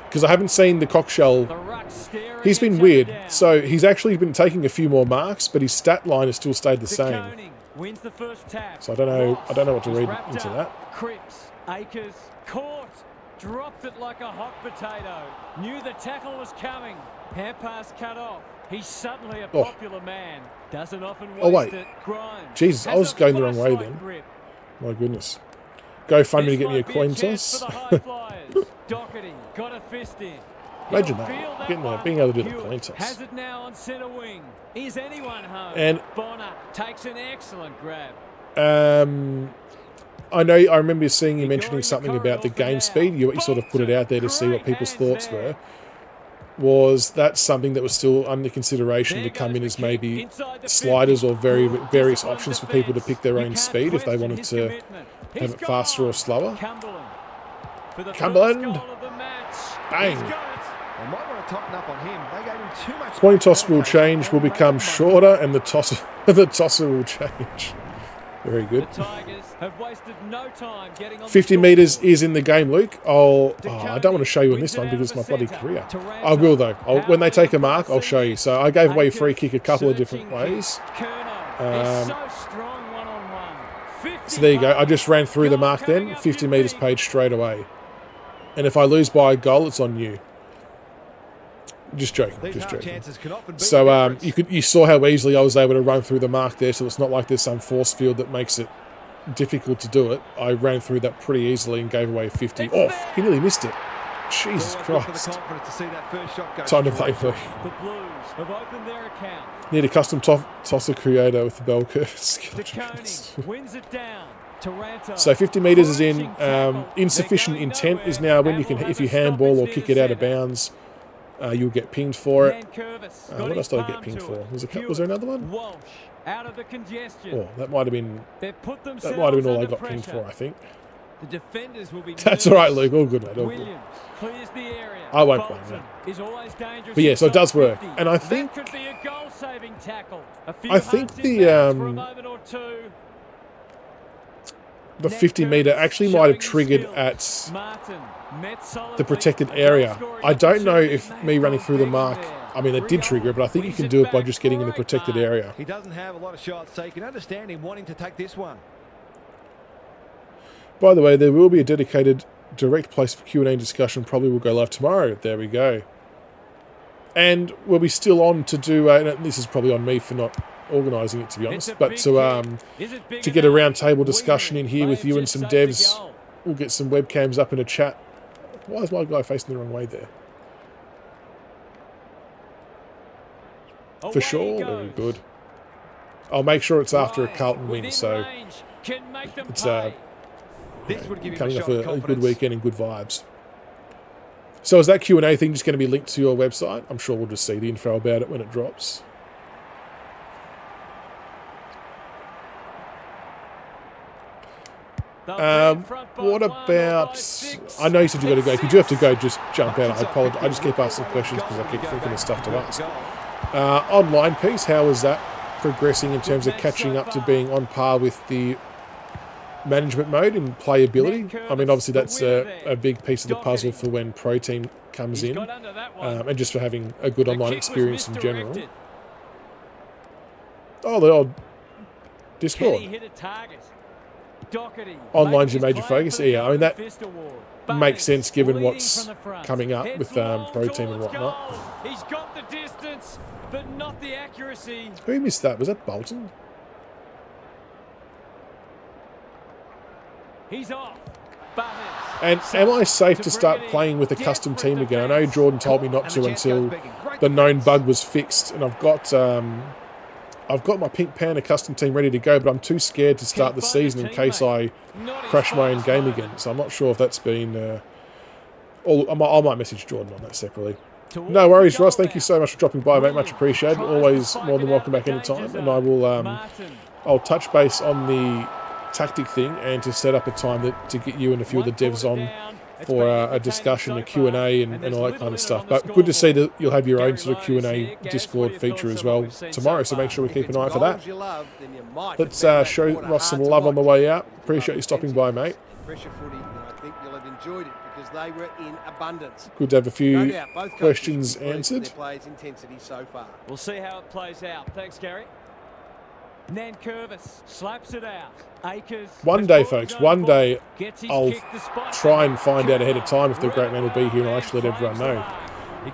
Because I haven't seen the Cockshell. He's been weird. So he's actually been taking a few more marks, but his stat line has still stayed the same. So I don't know what to read into that. Cripps, Akers, caught, dropped it like a hot potato. Knew the tackle was coming. Hand pass cut off. He's suddenly a popular man. Doesn't often waste it. Grimes. Jesus, I was going the wrong way then. My goodness. Go find me to get me a coin toss. Doherty got a fist in. Imagine that, being able to do the coin toss. Has it now on centre wing. Is anyone home? And Bonner takes an excellent grab. I remember seeing you mentioning something about the game speed. You sort of put it out there to see what people's thoughts were. Was that something that was still under consideration to come in as maybe sliders or various options for people to pick their own speed if they wanted to have it faster or slower? Cumberland! Bang! Coin toss will change, will become shorter, and the tosser will change. Very good. 50 metres is in the game, Luke. I don't want to show you on this one because it's my bloody career. I will, though. When they take a mark, I'll show you. So I gave away a free kick a couple of different ways. So there you go. I just ran through the mark then. 50 metres paid straight away. And if I lose by a goal, it's on you. Just joking. So you saw how easily I was able to run through the mark there, so it's not like there's some force field that makes it difficult to do it. I ran through that pretty easily and gave away 50. Oh, he nearly missed it. Jesus Christ. Time to play for. Need a custom tosser creator with the bell curve. So 50 metres is in. Insufficient intent is now when you can, if you handball or kick it out of bounds, you'll get pinged for it. What else did I get pinged for? Was there another one? Out of the congestion. Oh, that might have been all I got pinged for, I think. The defenders will be That's all right, Luke. All good, mate. All good. Clears the area. I won't blame that. But yeah, so it does work, and I think that could be a goal-saving tackle. The 50 metre actually might have triggered at the protected area. I don't know if me running through the mark, I mean, it did trigger it, but I think you can do it by just getting in the protected area. He doesn't have a lot of shots, so you can understand him wanting to take this one. By the way, there will be a dedicated direct place for Q&A discussion. Probably will go live tomorrow. There we go. And we'll be still on to do, and this is probably on me for not organising it, to be honest, but to get a round table discussion in here with you and some devs. We'll get some webcams up in a chat. Why is my guy facing the wrong way there? For sure, very good. I'll make sure it's after a Carlton win, so it's This would give him coming a off shot of a good confidence. weekend and good vibes. So is that Q&A thing just going to be linked to your website? I'm sure we'll just see the info about it when it drops. What about... I know you said you got to go. If you do have to go, just jump out. I apologize. I just keep asking questions because I keep thinking of stuff to ask. Online piece, how is that progressing in terms of catching up to being on par with the management mode and playability? I mean, obviously that's a big piece of the puzzle for when Pro Team comes in, and just for having a good online experience in general. Oh, the old Discord. Online's your major focus. Yeah, I mean, that makes sense given what's coming up with Pro Team and whatnot. He's got the distance, but not the accuracy. Who missed that? Was that Bolton? He's off. And am I safe to start playing with a custom team again? I know Jordan told me not to until the known bug was fixed, and I've got my Pink Panda custom team ready to go, but I'm too scared to start the season in case I crash my own game again. So I'm not sure if that's been... I might message Jordan on that separately. No worries, Ross. Thank you so much for dropping by, mate. Much appreciated. Always more than welcome back anytime. And I will... I'll touch base on the tactic thing and to set up a time to get you and a few of the devs on for a discussion, a Q&A and all that kind of stuff. But good to see that you'll have your own sort of Q&A Discord feature as well tomorrow, so make sure we keep an eye out for that. Let's show Ross some love on the way out. Appreciate you stopping by, mate. Pressure footy, and I think you'll have enjoyed it because they were in abundance. Good to have a few questions answered. Their players' intensity so far. We'll see how it plays out. Thanks, Gary. Nankervis slaps it out. Akers. One day, folks, one day I'll try and find out ahead of time if the great man will be here and I'll actually let everyone know.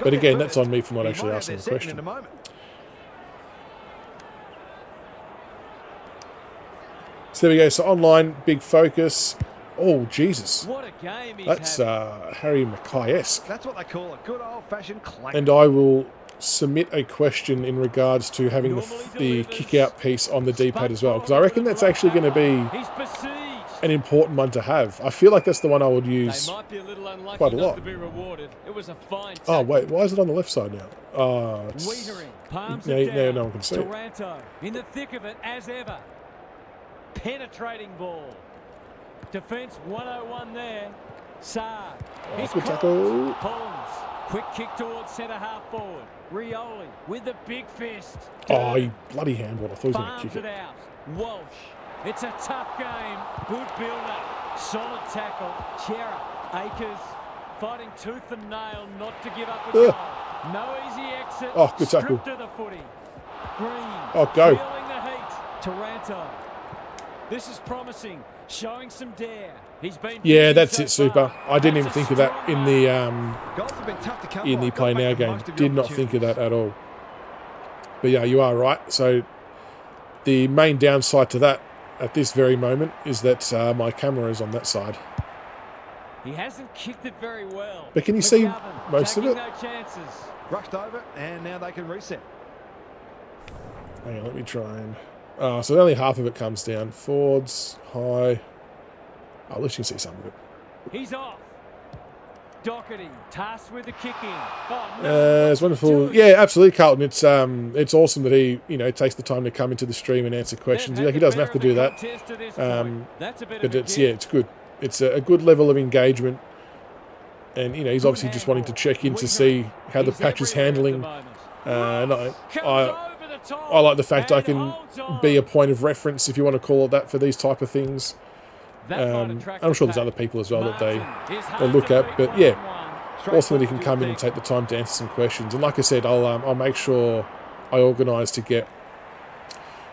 But again, that's on me for not actually asking the question. So there we go. So online, big focus. Oh, Jesus. What a game that's Harry Mackay-esque. That's what they call a good old-fashioned clank. And I will submit a question in regards to having the kick-out piece on the D-pad as well, because I reckon that's actually going to be an important one to have. I feel like that's the one I would use quite a lot. Oh, wait, why is it on the left side now? Oh, now no one can see it. Taranto in the thick of it as ever. Penetrating ball. Defence 101 there. Saad. Good tackle. Holmes. Quick kick towards centre half forward. Rioli with the big fist. Oh, he bloody handball. I thought he was going to kick it. Out. Walsh. It's a tough game. Good build-up. Solid tackle. Chera. Akers fighting tooth and nail not to give up a goal. No easy exit. Oh, good tackle. To the footy. Green. Oh, go. Feeling the heat. Taranto. This is promising. Showing some dare. He's been that's it, Super. I didn't even think of that in the play now game. Did not think of that at all. But yeah, you are right. So the main downside to that at this very moment is that my camera is on that side. He hasn't kicked it very well. But can you see most of it? No chances. Rushed over, and now they can reset. Hang on, let me try and... so only half of it comes down. Forwards, high. Oh, at least you can see some of it. He's off. Doherty tasked with the kicking. Oh, no. It's wonderful. Yeah, absolutely, Carlton. It's awesome that he takes the time to come into the stream and answer questions. He doesn't have to do that. But it's good. It's a good level of engagement, and he's obviously just wanting to check in to see how the patch is handling. And I like the fact I can be a point of reference, if you want to call it that, for these type of things. I'm sure there's other people as well that they look at, but yeah, awesome that he can come in and take the time to answer some questions. And like I said, I'll make sure I organise to get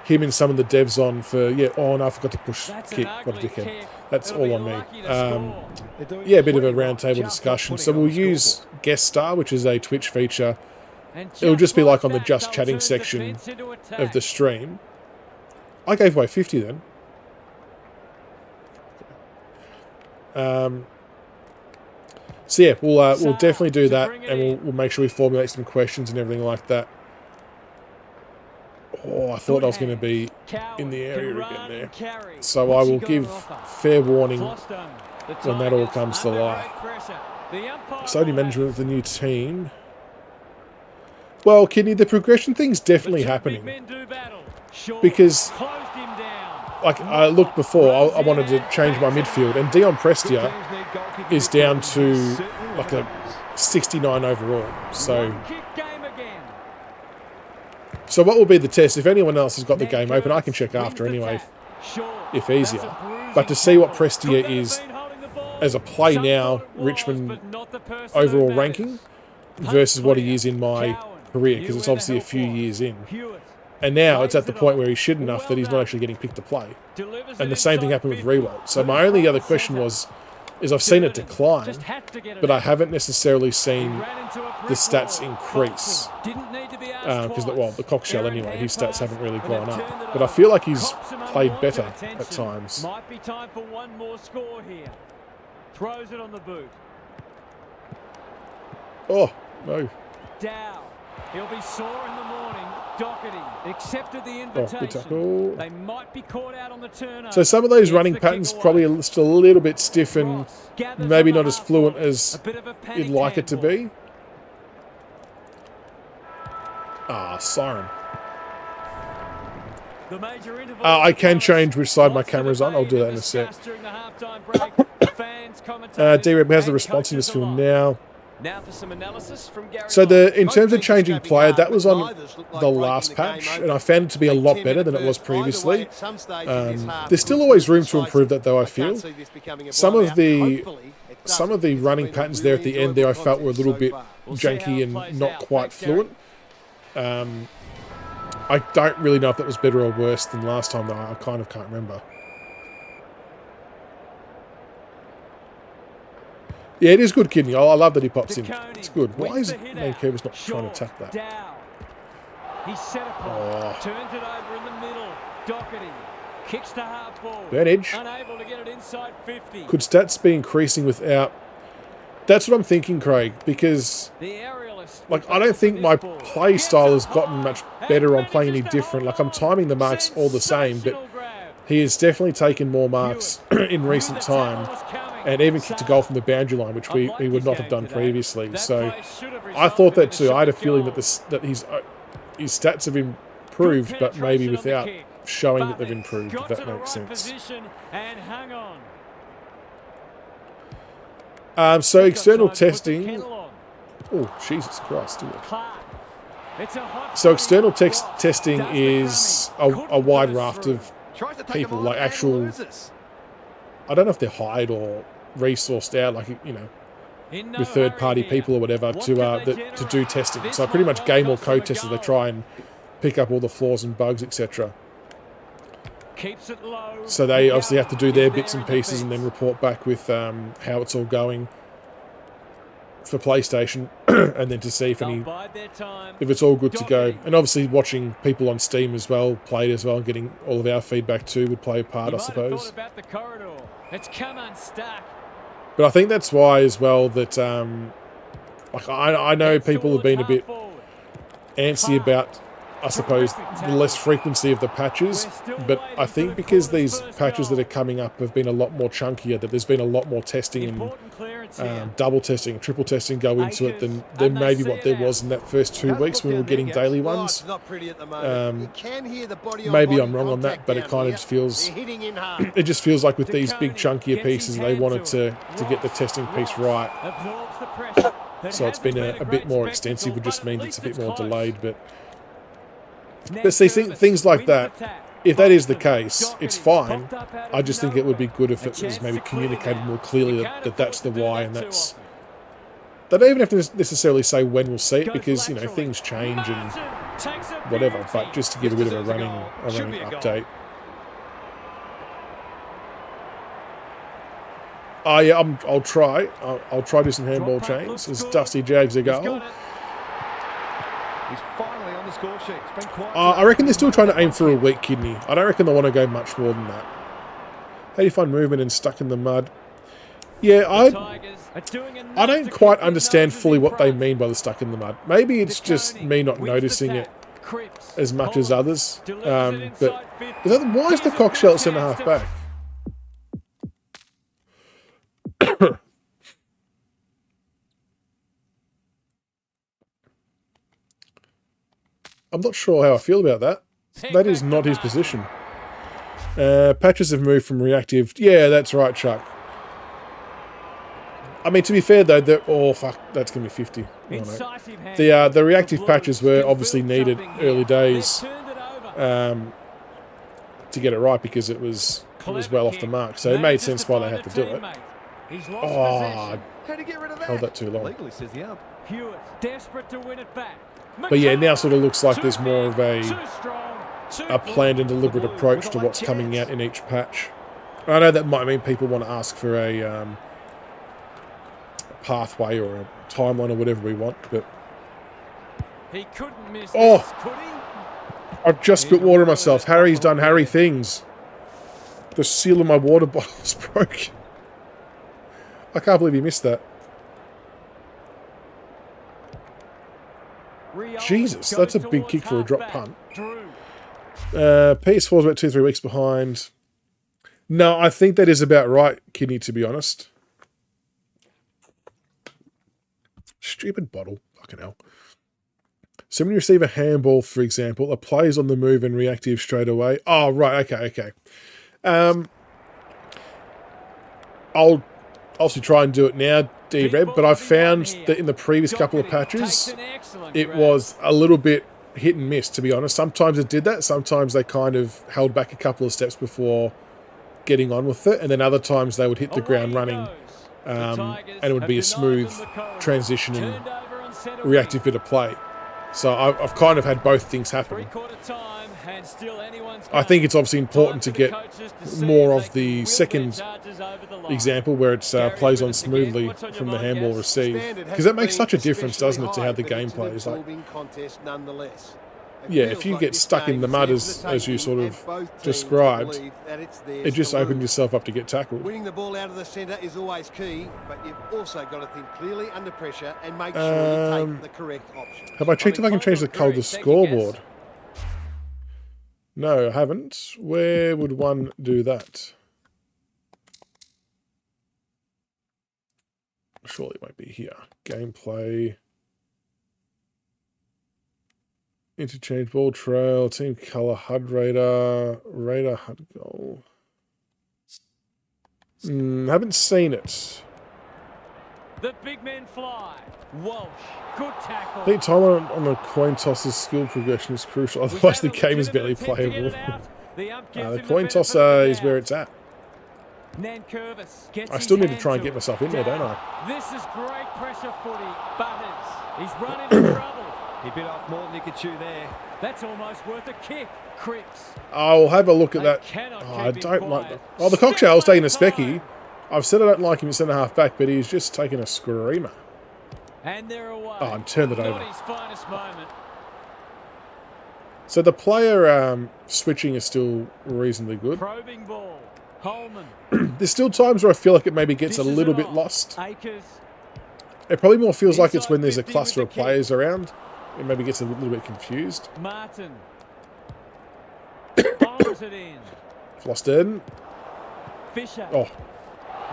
him and some of the devs on for Oh no, I forgot to push kick. What a dickhead. That's all on me. A bit of a roundtable discussion. So we'll use Guest Star, which is a Twitch feature. It'll just be like on the Just Chatting section of the stream. I gave away 50 then. So yeah, we'll definitely do that, and we'll make sure we formulate some questions and everything like that. Oh, I thought I was going to be in the area again there. So I will give fair warning when that all comes to life. Custody management of the new team. Well, Kidney, the progression thing's definitely happening. Because, like I looked before, I wanted to change my midfield, and Dion Prestia is down to like a 69 overall. So what will be the test? If anyone else has got the game open, I can check after anyway, if easier. But to see what Prestia is as a play now, Richmond overall ranking, versus what he is in my career, because it's obviously a few years in. And now it's at the point where he's shit enough that he's not actually getting picked to play. And the same thing happened with Rewalt. So my only other question is I've seen it decline, but I haven't necessarily seen the stats increase. Because, well, the Cockshell anyway, his stats haven't really gone up. But I feel like he's played better at times. Might be time for one more score here. Throws it on the boot. Oh, no. Dow. He'll be sore in the morning. Doherty accepted the invitation. Oh, good tackle. They might be caught out on the turnover. So some of those running patterns probably just a little bit stiff and maybe not as fluent as you'd like it to be. Ah, siren. I can change which side my camera's on. I'll do that in a sec. D-Reb has the responsiveness film now. Now for some analysis from Gary. So in terms of changing player, that was on the last patch, and I found it to be a lot better than it was previously. There's still always room to improve that, though, I feel. Some of the running patterns there at the end there I felt were a little bit janky and not quite fluent. I don't really know if that was better or worse than last time, though. I kind of can't remember. Yeah, it is good, Kidney. I love that he pops in. It's good. Why is Vancouver's not trying to attack that? He's set apart. Turns it over in the middle. Doherty kicks to half forward. Burnage. Unable to get it inside 50. Could stats be increasing without... That's what I'm thinking, Craig, because like I don't think my play style has gotten much better on playing any different. Like I'm timing the marks all the same, but he has definitely taken more marks in recent time. And even kicked a goal from the boundary line, which we would not have done previously. So I thought that too. I had a feeling that his stats have improved, but maybe without showing that they've improved, if that makes sense. So external testing. Oh, Jesus Christ. So external testing is a wide raft of people, like actual... I don't know if they're hired or resourced out, like, you know, with third-party people or whatever to do testing. So pretty much game or code testers, they try and pick up all the flaws and bugs, etc. So they obviously have to do their bits and pieces and then report back with how it's all going for PlayStation, and then to see if it's all good to go. And obviously watching people on Steam as well, play it as well, and getting all of our feedback too would play a part, I suppose. But I think that's why as well that like I know people have been a bit antsy about, I suppose, the less frequency of the patches, but I think because these patches that are coming up have been a lot more chunkier, that there's been a lot more testing and double testing, triple testing go into it than maybe what there was in that first 2 weeks when we were getting daily ones. Maybe I'm wrong on that, but it kind of just feels like with these big chunkier pieces, they wanted to get the testing piece right. So it's been a bit more extensive, which just means it's a bit more delayed, but see, things like that, if that is the case, it's fine. I just think it would be good if it was maybe communicated more clearly that that's the why, and that's... They don't even have to necessarily say when we'll see it, because, you know, things change and whatever, but just to give a bit of a running update. Oh yeah, I'll try. I'll try to do some handball chains as Dusty jags a goal. He's finally on the score sheet. It's been quite I reckon they're still trying to aim for a weak, Kidney. I don't reckon they want to go much more than that. How do you find movement and stuck in the mud? Yeah, I don't quite understand fully what they mean by the stuck in the mud. Maybe it's just me not noticing it as much as others. But why is the Cockshell centre half back? I'm not sure how I feel about that. That is not his position. Patches have moved from reactive. Yeah, that's right, Chuck. I mean, to be fair though, that's gonna be 50. Oh, no. The reactive patches were obviously needed early days to get it right because it was well off the mark. So it made sense why they had to do it. Oh, held that too long. Desperate to win it back. But yeah, now sort of looks like there's more of a planned and deliberate approach to what's coming out in each patch. I know that might mean people want to ask for a pathway or a timeline or whatever we want, but he couldn't miss oh, this, could he? I've just spit water on myself. Harry's done Harry things. The seal of my water bottle's broke. I can't believe he missed that. Jesus, that's a big kick for a drop punt. PS4's about 2-3 weeks behind. No, I think that is about right, Kidney, to be honest. Stupid bottle. Fucking hell. So when you receive a handball, for example, a player's on the move and reactive straight away. Oh, right. Okay. I'll obviously try and do it now, D-Reb, but I've found that in the previous couple of patches, it was a little bit hit and miss, to be honest. Sometimes it did that. Sometimes they kind of held back a couple of steps before getting on with it. And then other times they would hit the ground running and it would be a smooth transition and reactive bit of play. So I've kind of had both things happen. I think it's obviously important to get more of the second example where it plays on smoothly from the handball receive. Because that makes such a difference, doesn't it, to how the game plays. Like, yeah, if you get stuck in the mud as you sort of described, it just opened yourself up to get tackled. Winning the ball out of the centre is always key, but you've also got to think clearly under pressure and make sure you take the correct option. Have I checked if I can change the colour of the scoreboard? No, I haven't. Where would one do that? Surely it won't be here. Gameplay. Interchange ball trail, team colour, HUD radar, HUD goal. Haven't seen it. The big men fly. Walsh, good tackle. I think time on the coin toss's skill progression is crucial, otherwise the game is barely playable. The coin tosser is where it's at. I still need to try and get myself in there, don't I? This is great pressure footy. Butters. He's run into trouble. He bit off more than he could chew there. That's almost worth a kick. Cripps. I'll have a look at that. Oh, I don't like that. Oh, the Cockshell's taking a specky. I've said I don't like him at centre-half back, but he's just taking a screamer. And they're away. Oh, and turned it over. Not his finest moment. So the player switching is still reasonably good. Probing ball. Holman. There's still times where I feel like it maybe gets a little bit lost. Akers. It probably more feels like it's when there's a cluster of players around. It maybe gets a little bit confused. Martin. Bombs it in. Floston. Fisher. Oh.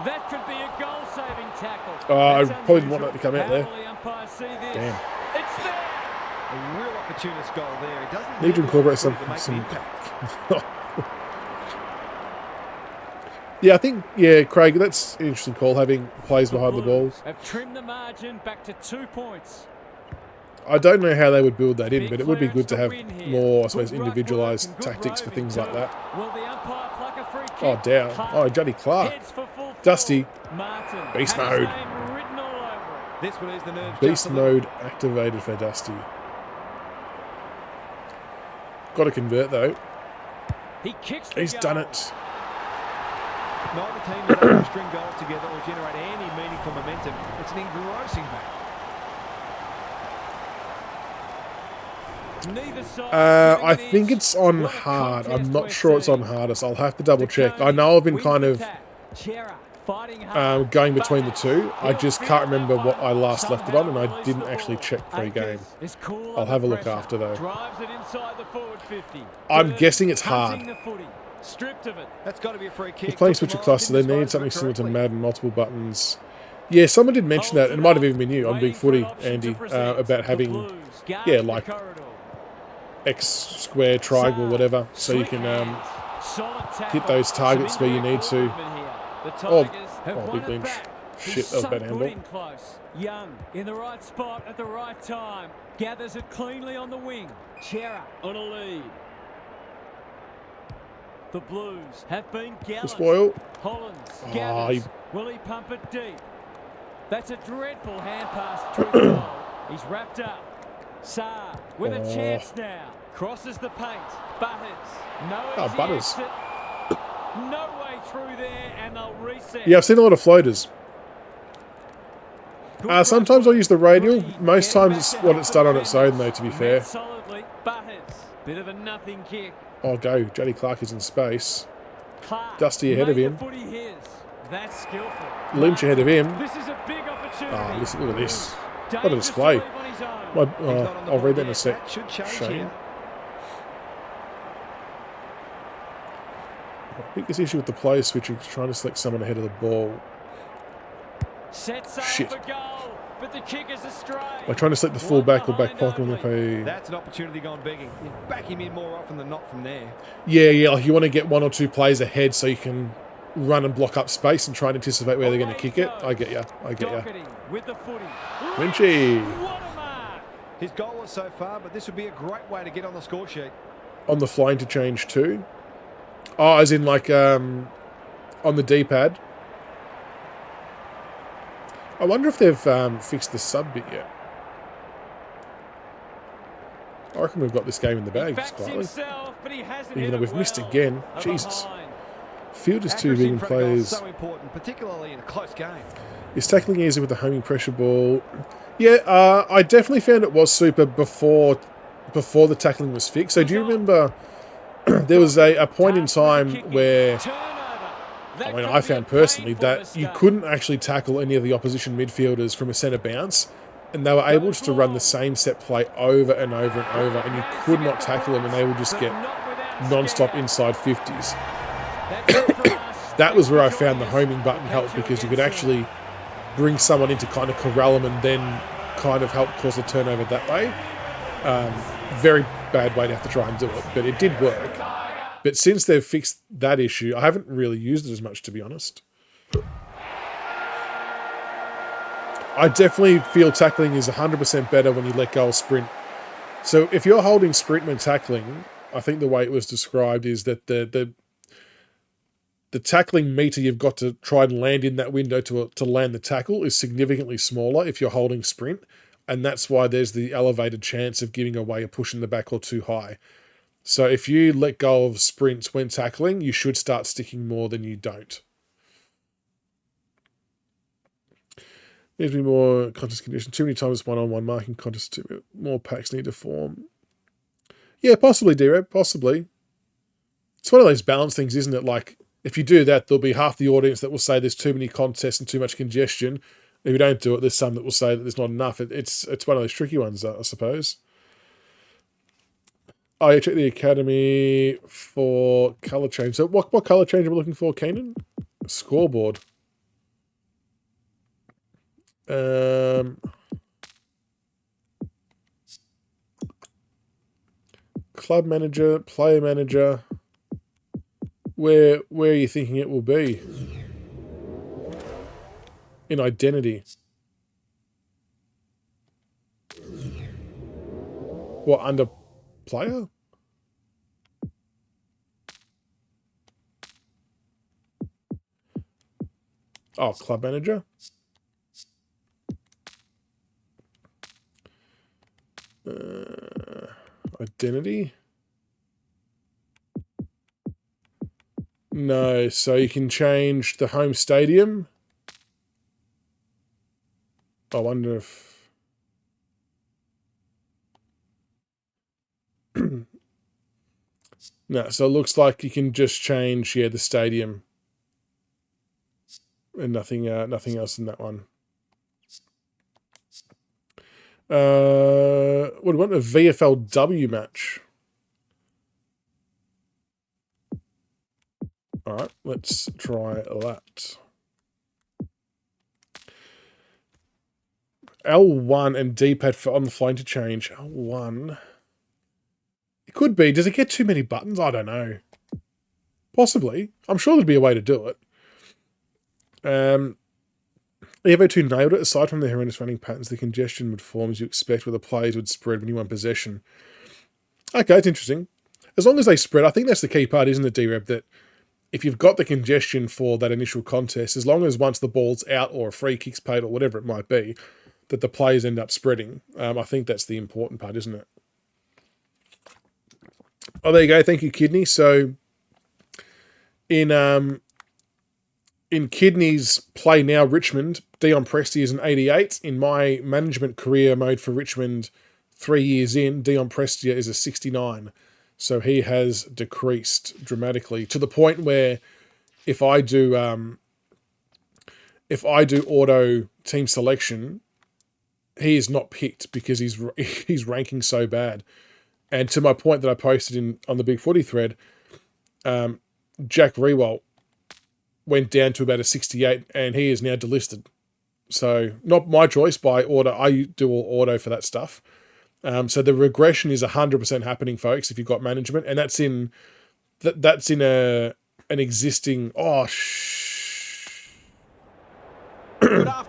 That could be a goal-saving tackle. I probably didn't want that to come out there. Damn. It's there. A real opportunist goal there. It doesn't need to incorporate some Yeah, I think, Craig, that's an interesting call, having plays behind the balls. Have trimmed the margin back to 2 points. I don't know how they would build that in, but it would be good to have more, I suppose, individualised tactics for things like that. Oh, down. Oh, Johnny Clark. Dusty. Beast mode. Beast mode activated for Dusty. Got to convert, though. He's done it. Neither team is able to string goals together or generate any meaningful momentum. It's an engrossing battle. I think it's on hard. I'm not sure it's on hardest. I'll have to double check. I know I've been kind of going between the two. I just can't remember what I last left it on, and I didn't actually check pre-game. I'll have a look after, though. I'm guessing it's hard. Stripped of it. That's got to be a free kick. If playing switcher cluster, they need something similar to Madden, multiple buttons. Yeah, someone did mention that, and it might have even been you on Big Footy, Andy, about having, yeah, like X square, triangle, whatever, so you can hit those targets where you need to. Oh, big lynch. Shit, that was a bad handball. Young in the right spot at the right time. Gathers it cleanly on the wing. Chera on a lead. The Blues have been gallant. Spoil. Hollands gathers. Will he pump it deep? That's a dreadful hand pass to goal. He's wrapped up. Saar with a chance now. Crosses the paint. Butters. No easy Butters. exit. No way through there, and they'll reset. Yeah, I've seen a lot of floaters. Sometimes I'll use the radial. Most times it's what it's done on its own, though, to be fair. Solidly. Butters. Bit of a nothing kick. Oh, go. Johnny Clark is in space. Clark Dusty ahead of him. That's skillful. Lynch ahead of him. This is a big opportunity. Look at this. What a display. I'll read that in a sec. Shame. Biggest issue with the player switching is trying to select someone ahead of the ball. Shit. For goal, but the kick is astray. By trying to select the full back or back pocket on the pay. That's an opportunity gone begging. You back him in more often than not from there. Yeah, like you want to get one or two plays ahead so you can run and block up space and try and anticipate where they're going to kick it. I get you. With the footy. Lynchy. What a mark. His goal was so far, but this would be a great way to get on the score sheet. On the fly interchange too. Oh, as in like on the D-pad. I wonder if they've fixed the sub bit yet. I reckon we've got this game in the bag, quietly. Even though we've missed again. Jesus. Field is too big in players. So important, particularly in a close game. Is tackling easy with the homing pressure ball? Yeah, I definitely found it was super before the tackling was fixed. So do you remember there was a point in time where, I mean, I found personally that you couldn't actually tackle any of the opposition midfielders from a centre bounce, and they were able just to run the same set play over and over and over, and you could not tackle them, and they would just get non-stop inside 50s. That was where I found the homing button helped, because you could actually bring someone in to kind of corral them and then kind of help cause a turnover that way. Very bad way to have to try and do it, but it did work. But since they've fixed that issue, I haven't really used it as much, to be honest. I definitely feel tackling is 100% better when you let go of sprint. So if you're holding sprint when tackling, I think the way it was described is that the tackling meter you've got to try and land in that window to land the tackle is significantly smaller if you're holding sprint, and that's why there's the elevated chance of giving away a push in the back or too high. So if you let go of sprints when tackling, you should start sticking more than you don't. Needs to be more contest condition. Too many times one-on-one marking contests. More packs need to form. Yeah, possibly, D-Reb, possibly. It's one of those balance things, isn't it? Like, if you do that, there'll be half the audience that will say there's too many contests and too much congestion. If you don't do it, there's some that will say that there's not enough. It's one of those tricky ones, I suppose. Oh, you check the academy for colour change. So what colour change are we looking for, Keenan? Scoreboard. Club manager, player manager. Where are you thinking it will be? In identity. What, under player? Oh, club manager. Identity. No, so you can change the home stadium. I wonder if... No, so it looks like you can just change, the stadium. And nothing else in that one. What do we want? A VFLW match. All right, let's try that. L1 and D-pad for on the fly interchange. L1. It could be. Does it get too many buttons? I don't know. Possibly. I'm sure there'd be a way to do it. AFL23 nailed it. Aside from the horrendous running patterns, the congestion would form as you expect, where the players would spread when you won possession. Okay, it's interesting. As long as they spread, I think that's the key part, isn't it, D-Reb? That if you've got the congestion for that initial contest, as long as once the ball's out or a free kick's paid or whatever it might be, that the players end up spreading. I think that's the important part, isn't it? Oh, there you go. Thank you, Kidney. So in Kidney's play now, Richmond, Dion Presti is an 88. In my management career mode for Richmond, 3 years in, Dion Prestia is a 69. So he has decreased dramatically to the point where if I do auto team selection, he is not picked because he's ranking so bad. And to my point that I posted on the Big Footy thread, Jack Rewalt went down to about a 68 and he is now delisted. So not my choice by order. I do all auto for that stuff. So the regression is 100% happening, folks, if you've got management. And that's in an existing... Oh,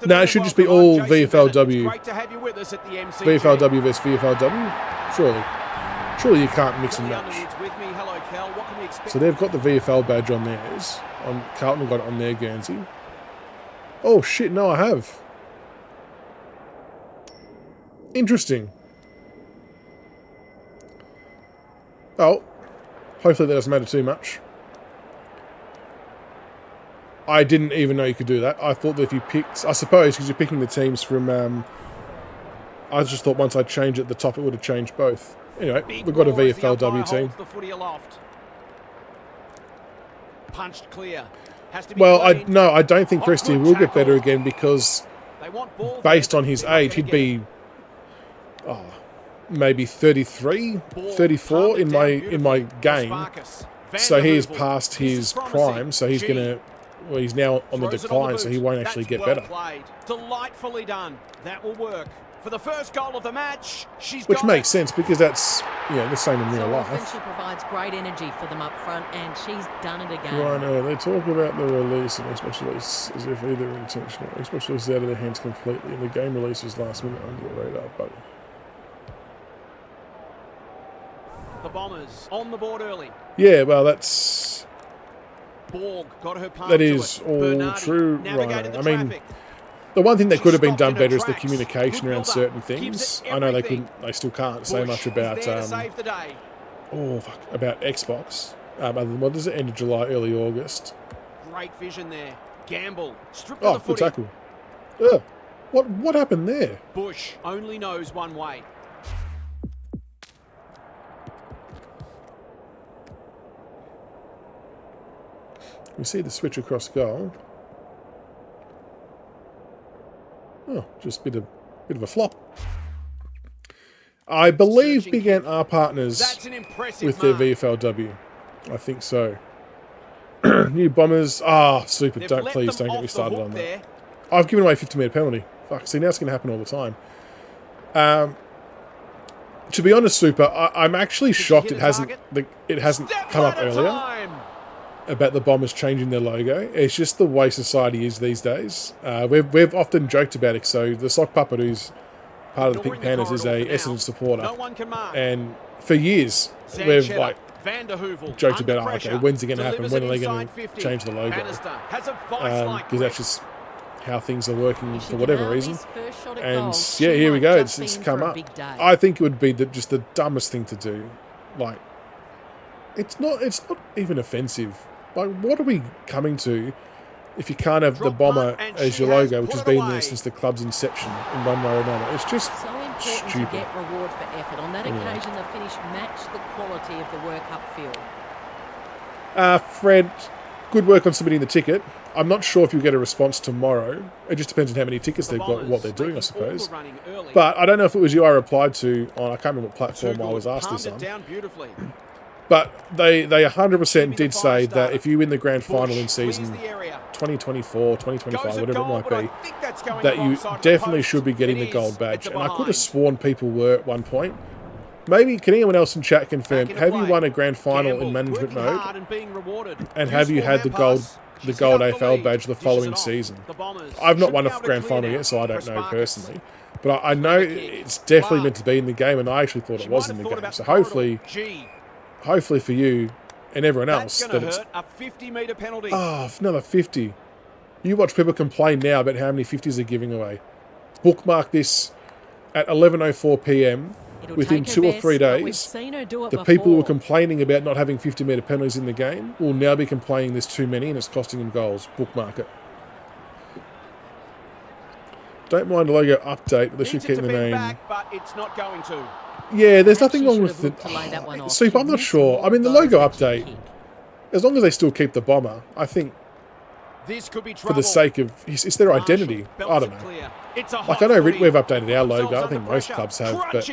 no, it should just be all VFLW. Great to have you with us at the MC. VFLW versus VFLW. Surely you can't mix and match. Hello, Cal. What can we expect? So they've got the VFL badge on theirs. Carlton got it on their Guernsey. Oh shit! No, I have. Interesting. Oh, hopefully that doesn't matter too much. I didn't even know you could do that. I thought that if you picked... I suppose because you're picking the teams from... I just thought once I changed it at the top, it would have changed both. Anyway, we've got a VFLW team. Punched clear. Well, I don't think Presti will get better again because based on his age, he'd be maybe 33, 34 in my game. So he is past his prime, so he's going to... Well, he's now on the decline, so he won't actually get better. Delightfully done. That will work. For the first goal of the match, which makes sense because that's the same in real life. She provides great energy for them up front, and she's done it again. Right, they talk about the release and Xbox release as if either intentional. Xbox release is out of their hands completely, and the game release was last minute under the radar. But the Bombers on the board early. Yeah, well, that's... Borg got her palm that is to it. all Bernardi true, right? I mean, the one thing that could have been done better is the communication around certain things. I know they still can't say much about about Xbox. Other than what is it, end of July, early August. Great vision there. Gamble stripped the good tackle. What happened there? Bush only knows one way. We see the switch across goal. Oh, just a bit of a flop. I believe Big Ant are partners with their VFLW. I think so. New Bombers. Super. Please don't get me started on that. I've given away a 50-metre penalty. Fuck. See, now it's going to happen all the time. To be honest, Super, I'm actually shocked it hasn't come up earlier. About the Bombers changing their logo. It's just the way society is these days. We've often joked about it. So the sock puppet, who's part of the Pink Panthers, is a Essendon supporter. And for years, we've joked about, okay, when's it going to happen? When are they going to change the logo? Because that's just how things are working for whatever reason. And yeah, here we go. It's come up. I think it would be just the dumbest thing to do. Like, it's not even offensive. Like, what are we coming to if you can't have the Bomber as your logo, which has been there since the club's inception in one way or another? It's just so important stupid. To get reward for effort. On that occasion, the finish matched the quality of the work upfield. Fred, good work on submitting the ticket. I'm not sure if you'll get a response tomorrow. It just depends on how many tickets they've got and what they're doing, I suppose. But I don't know if it was you I replied to on, I can't remember what platform I was asked this on. But they 100% did say that if you win the grand final in season 2024, 2025, whatever it might be, that you definitely should be getting the gold badge. And I could have sworn people were at one point. Maybe, can anyone else in chat confirm, have you won a grand final in management mode? And have you had the gold AFL badge the following season? I've not won a grand final yet, so I don't know personally. But I know it's definitely meant to be in the game, and I actually thought it was in the game. So hopefully for you and everyone else, that it's... Oh, another 50. You watch people complain now about how many 50s they're giving away. Bookmark this at 11:04 PM. Within 2 or 3 days, the people who were complaining about not having 50-metre penalties in the game will now be complaining there's too many and it's costing them goals. Bookmark it. Don't mind a logo update, but they should keep the name. But it's not going to. Yeah, there's nothing wrong with it. Soup, I'm not sure. I mean, the logo update, as long as they still keep the bomber, I think this could be for the sake of... It's their identity. I don't know. Like, I know we've updated our logo. I think most clubs have. But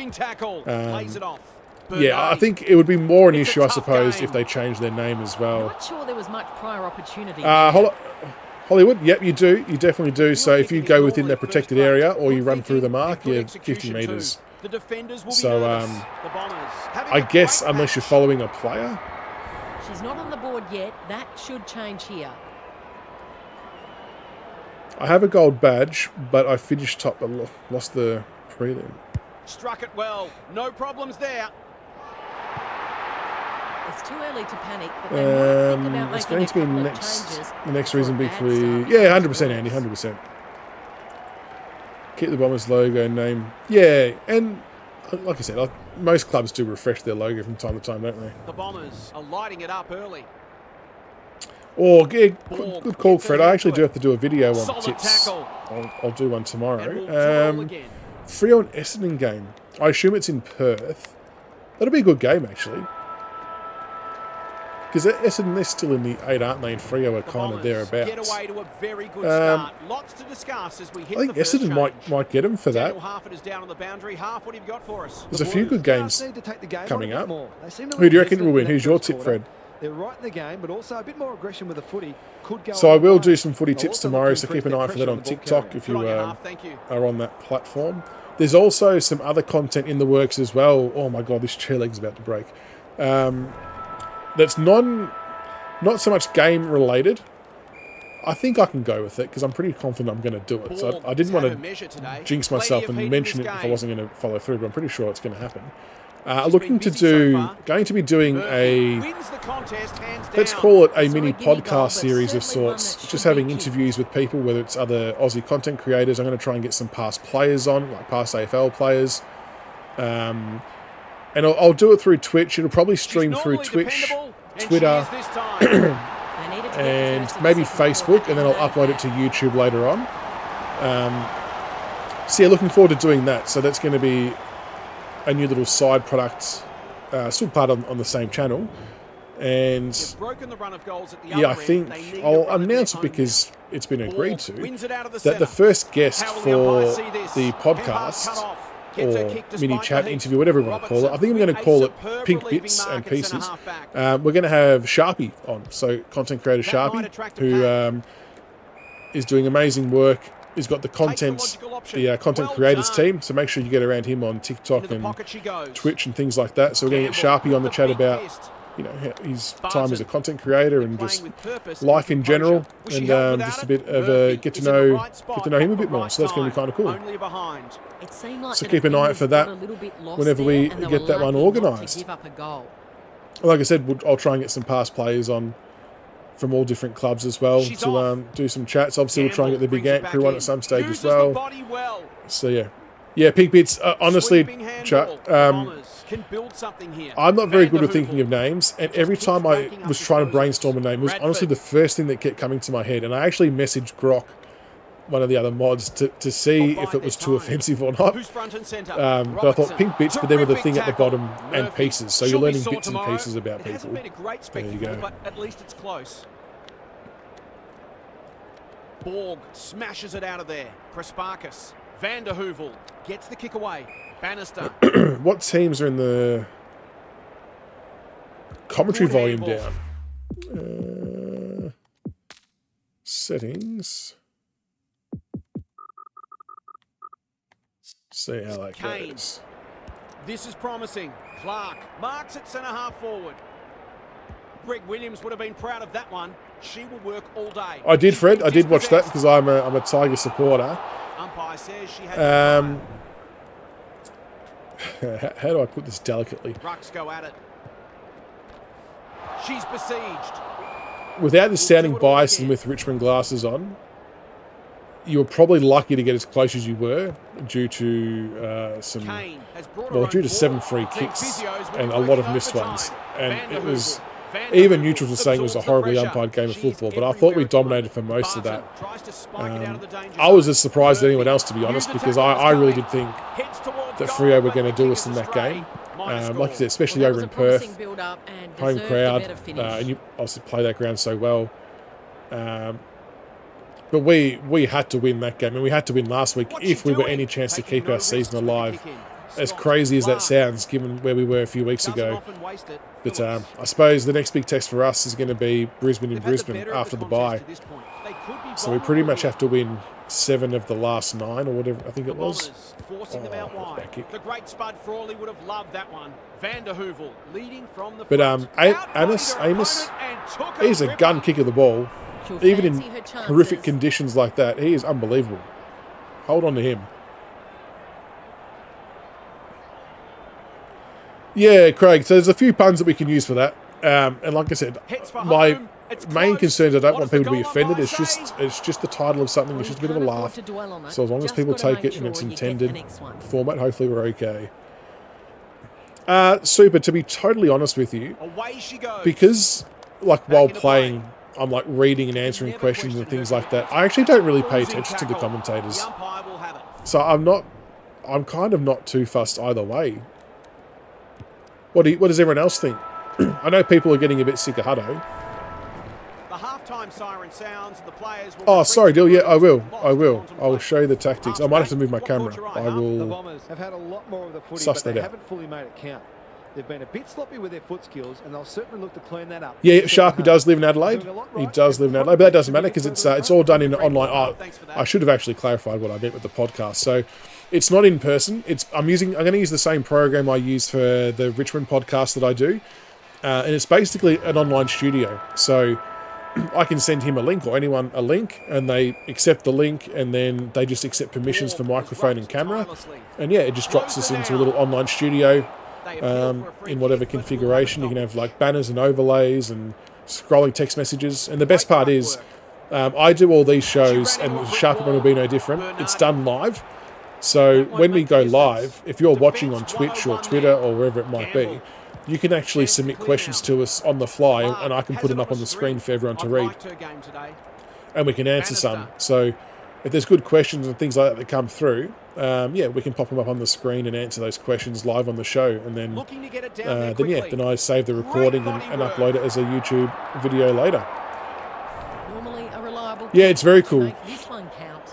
yeah, I think it would be more an issue, I suppose, if they changed their name as well. I'm not sure there was much prior opportunity. Hollywood, yep, you do. You definitely do. So if you go within the protected area or you run through the mark, you have 50 metres. So I guess unless you're following a player. She's not on the board yet. That should change here. I have a gold badge, but I finished top, but lost the prelim. Struck it well. No problems there. It's too early to panic, but they might think about it's making going to be a next. couple of changes The next reason for a be bad for start. 100%, Andy, 100%. Keep the Bombers logo name. Yeah, and like I said, most clubs do refresh their logo from time to time, don't they? The Bombers are lighting it up early. Oh, yeah, good call, Fred. I actually do have to do a video on tips. I'll do one tomorrow. Freo and Essendon game. I assume it's in Perth. That'll be a good game, actually. Because Essendon, they're still in the 8, aren't they? And Freo are kind of thereabouts. Get away to a very good start. Lots to discuss as we hit I think Essendon might get them for that. Half is down on the boundary. Half, what have you got for us? There's a few good games coming up. Who do you reckon will win? Who's your tip, Fred? They're right in the game, but also a bit more aggression with the footy. Could go. So I will do some footy tips tomorrow, so keep an eye for that on TikTok if you are on that platform. There's also some other content in the works as well. Oh my god, this chair leg's about to break. That's not so much game related. I think I can go with it because I'm pretty confident I'm going to do it. So I didn't want to jinx myself and mention it if I wasn't going to follow through, but I'm pretty sure it's going to happen. Going to be doing a, let's call it a mini podcast series of sorts, just having interviews with people, whether it's other Aussie content creators. I'm going to try and get some past players on, like past AFL players. And I'll do it through Twitch. It'll probably stream through Twitch, Twitter, and maybe Facebook, and then I'll upload it to YouTube later on. So yeah, looking forward to doing that. So that's going to be a new little side product, still part on the same channel. And yeah, I think I'll announce it because it's been agreed to, that the first guest for the podcast, or mini chat interview, whatever you want to call it, I think I'm going to call it Pink Bits and Pieces. We're going to have Sharpie on, so content creator Sharpie, who is doing amazing work. He's got the content creators team, so make sure you get around him on TikTok and Twitch and things like that. So we're going to get Sharpie on the chat about, you know, his time as a content creator and just life in general, and just a bit of a get to know him a bit more. So that's going to be kind of cool. So keep an eye out for that whenever we get that one organised. Like I said, I'll try and get some past players on from all different clubs as well to do some chats. Obviously, we'll try and get the Big Ant crew on at some stage as well. So yeah, Pink Bits. Honestly, Chuck, I'm not very good at thinking of names, and every time I was trying to brainstorm a name, it was honestly the first thing that kept coming to my head. And I actually messaged Grok, one of the other mods, to see if it was too offensive or not. But I thought Pink Bits, but then with the thing at the bottom and pieces. So you're learning bits and pieces about people. There you go. But at least it's close. Borg smashes it out of there. Prasparkas. Van der Heuvel gets the kick away. Bannister. What teams are in the commentary Good volume handball. down? Settings. See how that Kane. goes. This is promising. Clark marks at centre-half forward. Greg Williams would have been proud of that one. She will work all day. I did, Fred. I did watch that because I'm a Tiger supporter. Umpire says she had How do I put this delicately? Rucks go at it. She's besieged. Without this sounding biased and with Richmond glasses on, you were probably lucky to get as close as you were due to due to 7 free kicks and a lot of missed ones. And it was, even neutrals were saying it was a horribly umpired game of football, but I thought we dominated for most of that. I was as surprised as anyone else, to be honest, because I really did think that Freo were going to do us in that game. Like I said, especially over in Perth, home crowd, and you obviously play that ground so well. But we had to win that game, and we had to win last week if we were any chance to keep our season alive. As crazy as that sounds, given where we were a few weeks ago. But I suppose the next big test for us is going to be Brisbane in Brisbane after the bye. So we pretty much have to win 7 of the last 9 or whatever I think it was. Forcing them out wide. The great Spud Frawley would have loved that one. Van der Heuvel leading from the front. Amos, he's a gun kick of the ball. Even in horrific conditions like that, he is unbelievable. Hold on to him. Yeah, Craig, so there's a few puns that we can use for that. And like I said, my main concern is I don't want people to be offended. It's just the title of something. It's just a bit of a laugh. So as long as people take it in its intended format, hopefully we're okay. Super, to be totally honest with you, because like while playing, I'm like reading and answering questions and things like that, I actually don't really pay attention to the commentators. So I'm kind of not too fussed either way. What does everyone else think? I know people are getting a bit sick of Hutto. The halftime siren sounds, the players will... Oh, sorry, Dill. Yeah, I will. I will show you the tactics. I might have to move my camera. I will. The Bombers have had a lot more of the footy, suss but that they out. haven't fully made it count. They've been a bit sloppy with their foot skills, and they'll certainly look to clean that up. Yeah, Sharpie does live in Adelaide. He does live in Adelaide, but that doesn't matter because it's all done in online. Oh, I should have actually clarified what I meant with the podcast. So it's not in person. I'm going to use the same program I use for the Richmond podcast that I do, and it's basically an online studio. So I can send him a link or anyone a link, and they accept the link, and then they just accept permissions for microphone and camera, and yeah, it just drops us into a little online studio. In whatever configuration. You can have like banners and overlays and scrolling text messages. And the best part is I do all these shows, and the Sharpie one will be no different. It's done live. So when we go live, if you're watching on Twitch or Twitter or wherever it might be, you can actually submit questions to us on the fly, and I can put them up on the screen for everyone to read. And we can answer some. So if there's good questions and things like that come through, yeah, we can pop them up on the screen and answer those questions live on the show, and then then I save the recording and upload it as a YouTube video later. Normally a reliable Yeah, it's very cool. make this one count.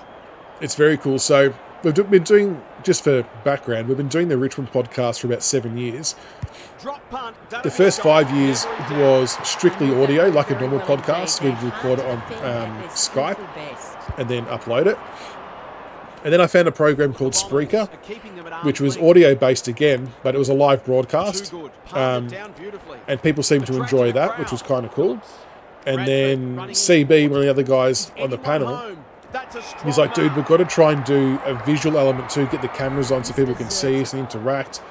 It's very cool. So we've been doing, just for background, we've been doing the Richmond podcast for about 7 years. The first 5 years was strictly audio, like a normal podcast. We'd record it on Skype and then upload it. And then I found a program called Spreaker, which was audio-based again, but it was a live broadcast. And people seemed to enjoy that, which was kind of cool. And then CB, one of the other guys on the panel, he's like, dude, we've got to try and do a visual element too, get the cameras on so people can see us and interact.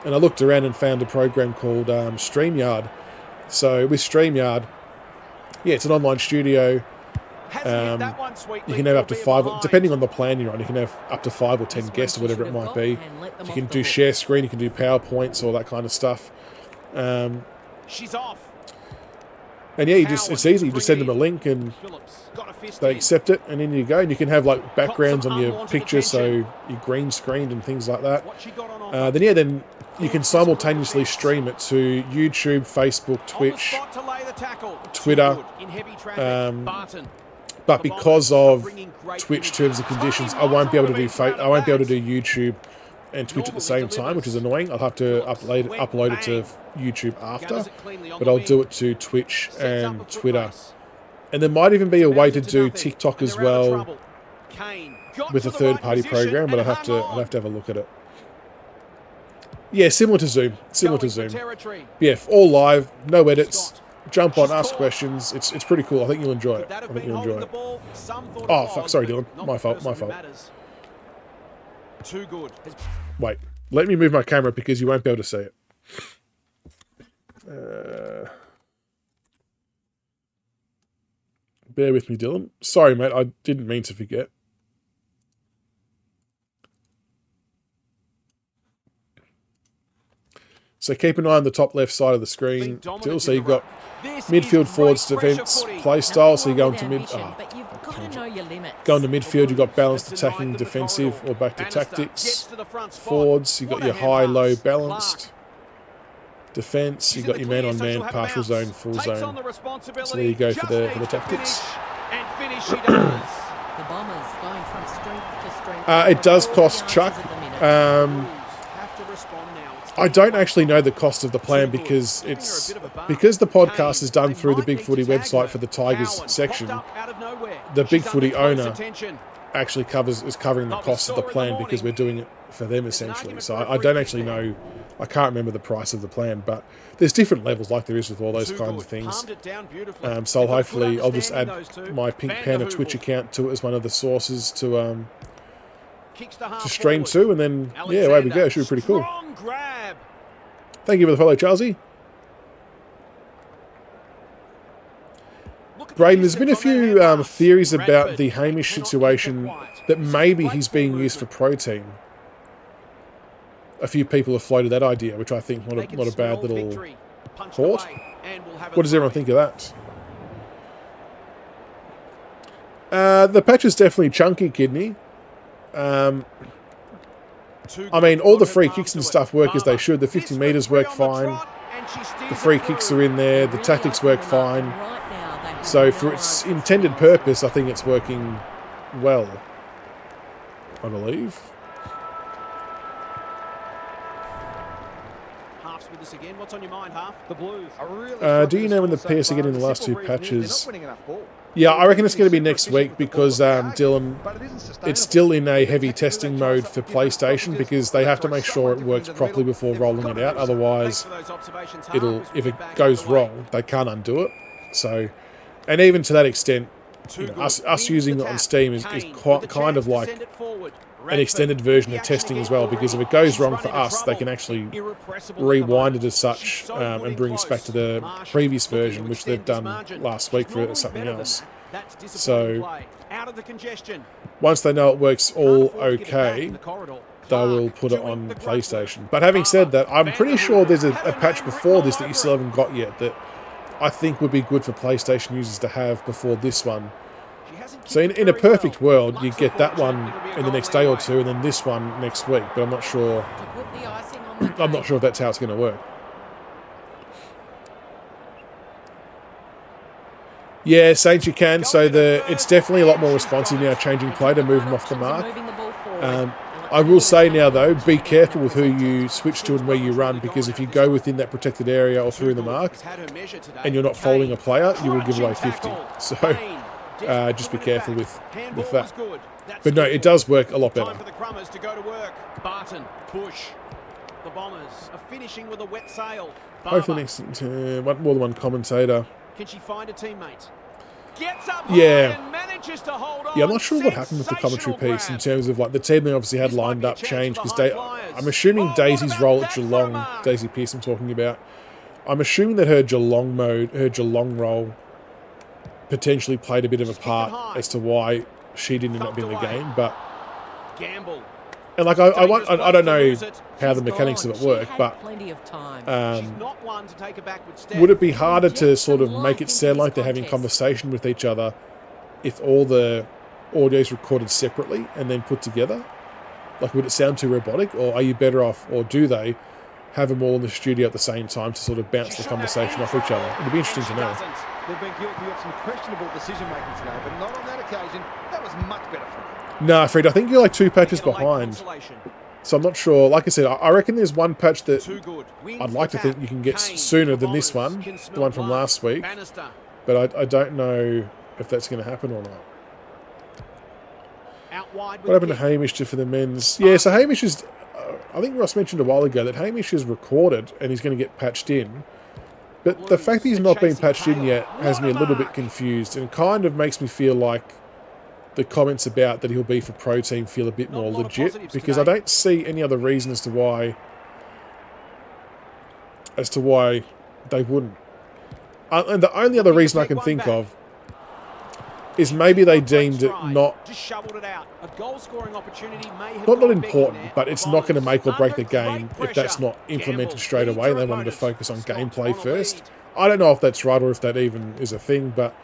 And I looked around and found a program called StreamYard. So with StreamYard, yeah, it's an online studio. You can have up to 5, depending on the plan you're on, you can have up to 5 or 10 guests or whatever it might be. You can do share screen, you can do PowerPoints, all that kind of stuff. She's off. And yeah, it's easy. You just send them a link and they accept it, and in you go. And you can have like backgrounds on your picture, so you're green screened and things like that. Then you can simultaneously stream it to YouTube, Facebook, Twitch, Twitter, But because of Twitch terms and conditions, I won't be able to do YouTube and Twitch at the same time, which is annoying. I'll have to upload it to YouTube after, but I'll do it to Twitch and Twitter. And there might even be a way to do TikTok as well with a third-party program, but I'll have to have a look at it. Yeah, similar to Zoom. Yeah, all live, no edits. Jump on, ask questions. It's pretty cool. I think you'll enjoy it. Oh, fuck. Sorry, Dylan. My fault. Too good. Wait. Let me move my camera because you won't be able to see it. Bear with me, Dylan. Sorry, mate. I didn't mean to forget. So keep an eye on the top left side of the screen. Dylan, so you've got midfield, forwards, defence, play style. So you go into mid. Going to midfield, you've got balanced, attacking, defensive, or back to tactics. Forwards, you've got your high, low, balanced. Defence, you've got your man-on-man, partial zone, full zone. So there you go for the tactics. It does cost Chuck. I don't actually know the cost of the plan because the podcast is done through the Big Footy website for the Tigers section. The Big Footy owner actually is covering the cost of the plan because we're doing it for them essentially. So I don't actually know. I can't remember the price of the plan, but there's different levels like there is with all those kinds of things. So I'll just add my Pink Panda Twitch account to it as one of the sources to stream to, and then yeah, away we go. It should be pretty cool. Thank you for the follow, Charlesy. Braden, there's been a few theories about the Hamish situation that maybe he's being used for protein. A few people have floated that idea, which I think not a bad little thought. What does everyone think of that? The patch is definitely chunky, Kidney. I mean, all the free kicks and stuff work as they should. The 50 metres work fine. The free kicks are in there. The tactics work fine. So for its intended purpose, I think it's working well, I believe. Half's with us again. What's on your mind, Half? The Blues. Do you know when the PS are getting the last two patches? Yeah, I reckon it's going to be next week because, Dylan, it's still in a heavy testing mode for PlayStation because they have to make sure it works properly before rolling it out. Otherwise, if it goes wrong, they can't undo it. So, and even to that extent, you know, us using it on Steam is kind of like an extended version of testing as well, because if it goes wrong for us, they can actually rewind it as such and bring us back to the previous version, which they've done last week for something else. So once they know it works all okay, they will put it on PlayStation. But having said that, I'm pretty sure there's a patch before this that you still haven't got yet that I think would be good for PlayStation users to have before this one. So in a perfect world, you get that one in the next day or two, and then this one next week. But I'm not sure. I'm not sure if that's how it's going to work. Yeah, Saints, you can. So it's definitely a lot more responsive now, changing play to move them off the mark. I will say now, though, be careful with who you switch to and where you run, because if you go within that protected area or through the mark and you're not following a player, you will give away 50. So just be careful with that. But no, it does work a lot better. Barton, Bush, the Bombers are finishing with a wet sail. Hopefully next more than one commentator. Can she find a teammate? Gets up and manages to hold on. Yeah, I'm not sure what happened with the commentary piece in terms of like the team they obviously had lined up changed, because I'm assuming Daisy's role at Geelong, Daisy Pearce I'm talking about, I'm assuming that her Geelong role potentially played a bit of a part as to why she didn't end up in the game. But Gamble. And like I don't know how the mechanics of it work, but would it be harder to sort of make it sound like they're having conversation with each other if all the audio is recorded separately and then put together? Like, would it sound too robotic, or are you better off, or do they have them all in the studio at the same time to sort of bounce the conversation off each other? It'd be interesting to know. They've been guilty of some questionable decision-making today, but not on that occasion. That was much better from them. Nah, Fred, I think you're like 2 patches behind. So I'm not sure. Like I said, I reckon there's one patch that I'd like to think you can get sooner than this one, the one from last week. But I don't know if that's going to happen or not. What happened to Hamish for the men's? Yeah, so Hamish is... I think Ross mentioned a while ago that Hamish is recorded and he's going to get patched in. But the fact that he's not been patched in yet has me a little bit confused and kind of makes me feel like the comments about that he'll be for pro team feel a bit more legit, because I don't see any other reason as to why they wouldn't. And the only other reason I can think of is maybe they deemed it not important, but it's not going to make or break the game if that's not implemented straight away and they wanted to focus on gameplay first. I don't know if that's right or if that even is a thing, but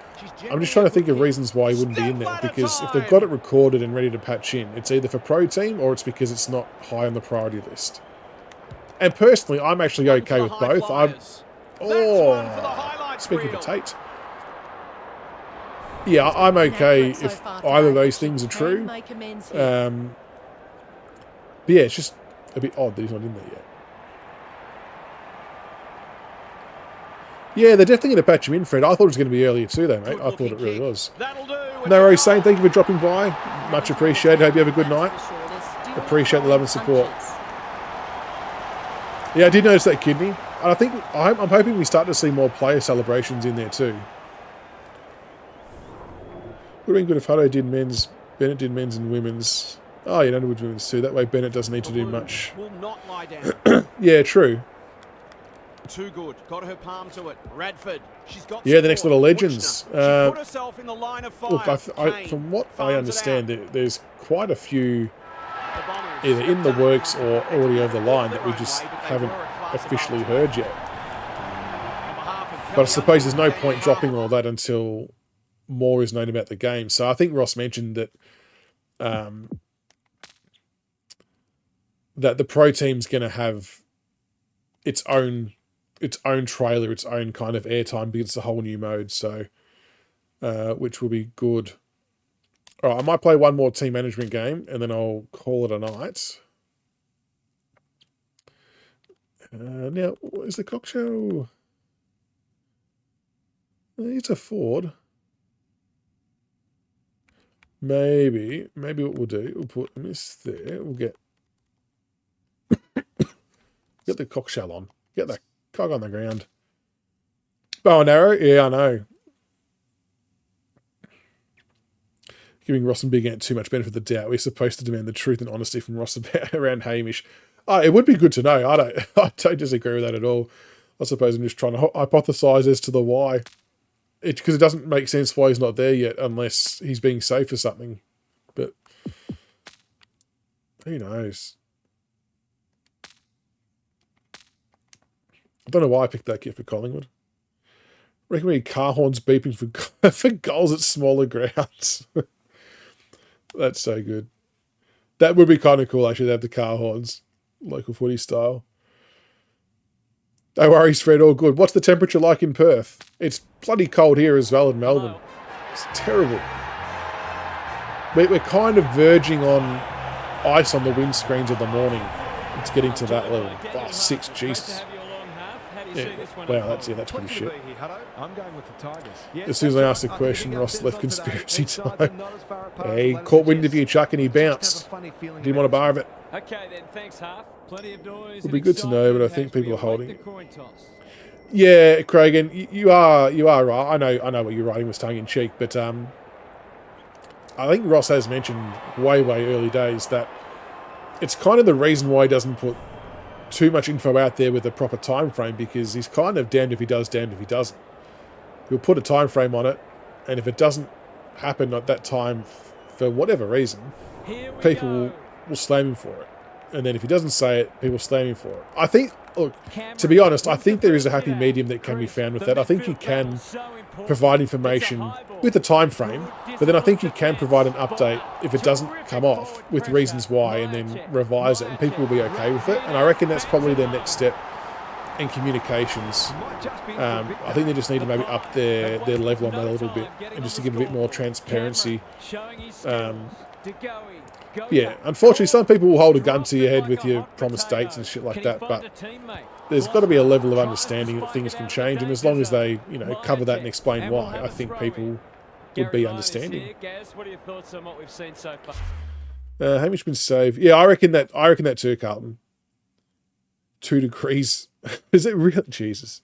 I'm just trying to think of reasons why he wouldn't be in there, because if they've got it recorded and ready to patch in, it's either for pro team or it's because it's not high on the priority list. And personally, I'm actually okay with both. Speaking of Tate. Yeah, I'm okay if either of those things are true. But yeah, it's just a bit odd that he's not in there yet. Yeah, they're definitely going to patch him in, Fred. I thought it was going to be earlier too, though, mate. I thought it really was. No worries, Saint. Thank you for dropping by. Much appreciated. Hope you have a good night. Appreciate the love and support. Yeah, I did notice that kidney. And I think I'm hoping we start to see more player celebrations in there too. Would have been good if Hutto did men's, Bennett did men's and women's. Oh, you know, would women's too. That way Bennett doesn't need to do much. Yeah, true. Too good. Got her palm to it. Radford. She's got the next little legends. She put herself in the line of fire. Look, from what I understand, there's quite a few either in the works or already over the line that we just haven't officially heard yet. But I suppose there's no point dropping all that until more is known about the game. So I think Ross mentioned that that the pro team's going to have its own trailer, its own kind of airtime, because it's a whole new mode. So which will be good. All right, I might play one more team management game and then I'll call it a night. Now, what is the cock show? It's a Ford. Maybe what we'll do, we'll put this there. We'll get the cock shell on. Get that cock on the ground. Bow and arrow? Yeah, I know. Giving Ross and Big Ant too much benefit of the doubt. We're supposed to demand the truth and honesty from Ross about around Hamish. It would be good to know. I don't disagree with that at all. I suppose I'm just trying to hypothesize as to the why. Because it doesn't make sense why he's not there yet unless he's being safe or something. But who knows? I don't know why I picked that kit for Collingwood. I reckon we need car horns beeping for goals at smaller grounds. That's so good. That would be kind of cool, actually, to have the car horns. Local footy style. No worries, Fred, all good. What's the temperature like in Perth? It's bloody cold here as well in Melbourne. It's terrible. We're kind of verging on ice on the windscreens of the morning. It's getting to that level. 6, Jesus. Yeah. Wow, that's pretty shit. I'm going with the Tigers. As soon as I asked the question, Ross left conspiracy time. He caught wind of you, Chuck, and he bounced. Didn't want a bar of it. Okay then, thanks, Half. Plenty of noise. Would be good to know, but I think people are holding it. Yeah, Craig, and you are right. I know what you're writing was tongue in cheek, but I think Ross has mentioned way early days that it's kind of the reason why he doesn't put too much info out there with a proper time frame, because he's kind of damned if he does, damned if he doesn't. He'll put a time frame on it, and if it doesn't happen at that time for whatever reason, people will slam him for it. And then if he doesn't say it, people slam him for it. I think, look, to be honest, I think there is a happy medium that can be found with that. I think you can provide information with a time frame, but then I think you can provide an update if it doesn't come off with reasons why, and then revise it, and people will be okay with it. And I reckon that's probably their next step and communications. I think they just need to maybe up their level on that a little bit, and just to give a bit more transparency. Yeah, unfortunately, some people will hold a gun to your head with your promised dates and shit like that, but there's got to be a level of understanding that things can change, and as long as they, you know, cover that and explain why, I think people would be understanding. Hamish been saved. Yeah, I reckon that too, Carlton. 2 degrees. Is it real? Jesus.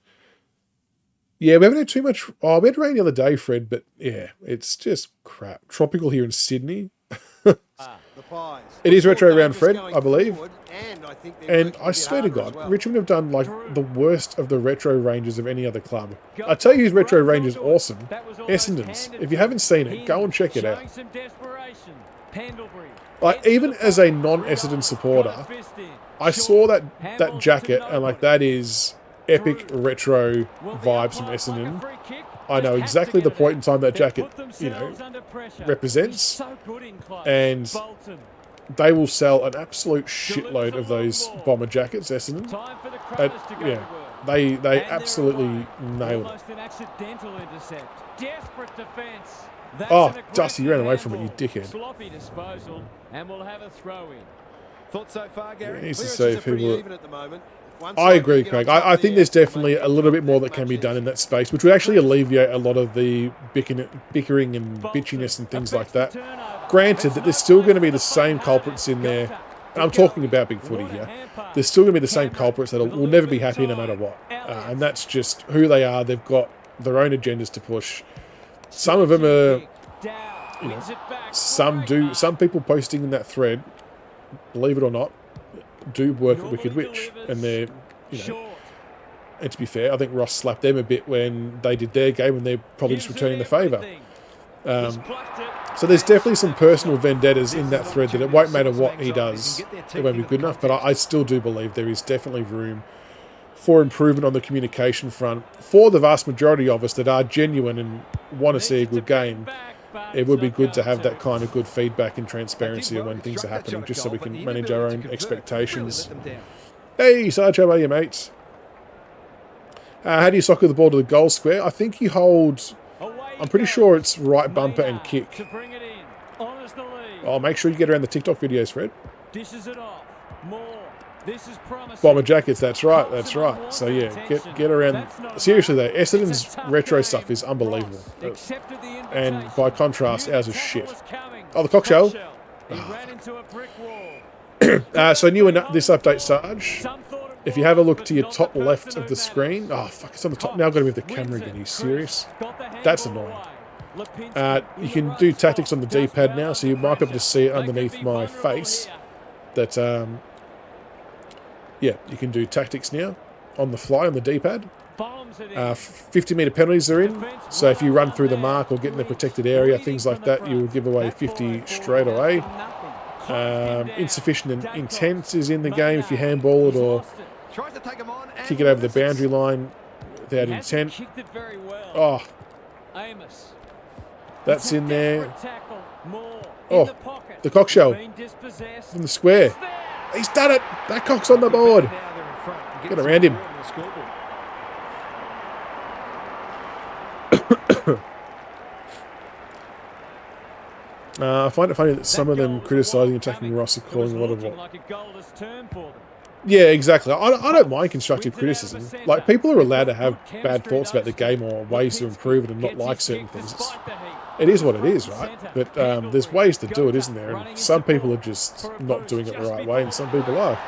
Yeah, we haven't had too much. Oh, we had rain the other day, Fred, but yeah, it's just crap. Tropical here in Sydney. It is retro round, Fred, I believe. And I swear to God, Richmond have done like the worst of the retro ranges of any other club. I tell you whose retro range is awesome. Essendon's. If you haven't seen it, go and check it out. Like, even as a non-Essendon supporter, I saw that jacket and like, that is epic retro vibes from Essendon. I know exactly the point in time that jacket, you know, represents, and they will sell an absolute shitload of those bomber jackets, Essendon. Yeah, they absolutely nailed it. Oh, Dusty, you ran away from it, you dickhead. Yeah, he's to save people. I agree, Craig. I think there's definitely a little bit more that can be done in that space, which would actually alleviate a lot of the bickering and bitchiness and things like that. Granted that there's still going to be the same culprits in there. I'm talking about big footy here. There's still going to be the same culprits that will never be happy no matter what. And that's just who they are. They've got their own agendas to push. Some of them are, you know, some people posting in that thread, believe it or not, do work at Wicked Witch, and they're, you know, and to be fair, I think Ross slapped them a bit when they did their game, and they're probably just returning the favour. So there's definitely some personal vendettas in that thread that it won't matter what he does, it won't be good enough, but I still do believe there is definitely room for improvement on the communication front. For the vast majority of us that are genuine and want to see a good game, it would be good to have that kind of good feedback and transparency when things are happening, just so we can manage our own expectations. Hey, Sarge, how are you, mates? How do you soccer the ball to the goal square? I think you hold... I'm pretty sure it's right bumper and kick. Oh, make sure you get around the TikTok videos, Fred. Bomber jackets, that's right, that's right. So yeah, get around. Seriously though, Essendon's retro stuff is unbelievable. And by contrast, ours is shit. Oh, the cock shell. So new in this update, Sarge. If you have a look to your top left of the screen, oh fuck, it's on the top now. I've got to move the camera again. Are you serious? That's annoying. You can do tactics on the D-pad now, so you might be able to see it underneath my face. That yeah, you can do tactics now on the fly on the D-pad. 50-metre penalties are in, so if you run through the mark or get in the protected area, things like that, you will give away 50 straight away. Insufficient intent is in the game if you handball it or kick it over the boundary line without intent. Oh, that's in there. Oh, the cock shell from the square. He's done it. That cock's on the board. Get around him. I find it funny that some of them criticising attacking Ross are calling a lot of what. Yeah, exactly. I don't mind constructive criticism. Like, people are allowed to have bad thoughts about the game or ways to improve it and not like certain things. It is what it is, right? But there's ways to do it, isn't there? And some people are just not doing it the right way, and some people are.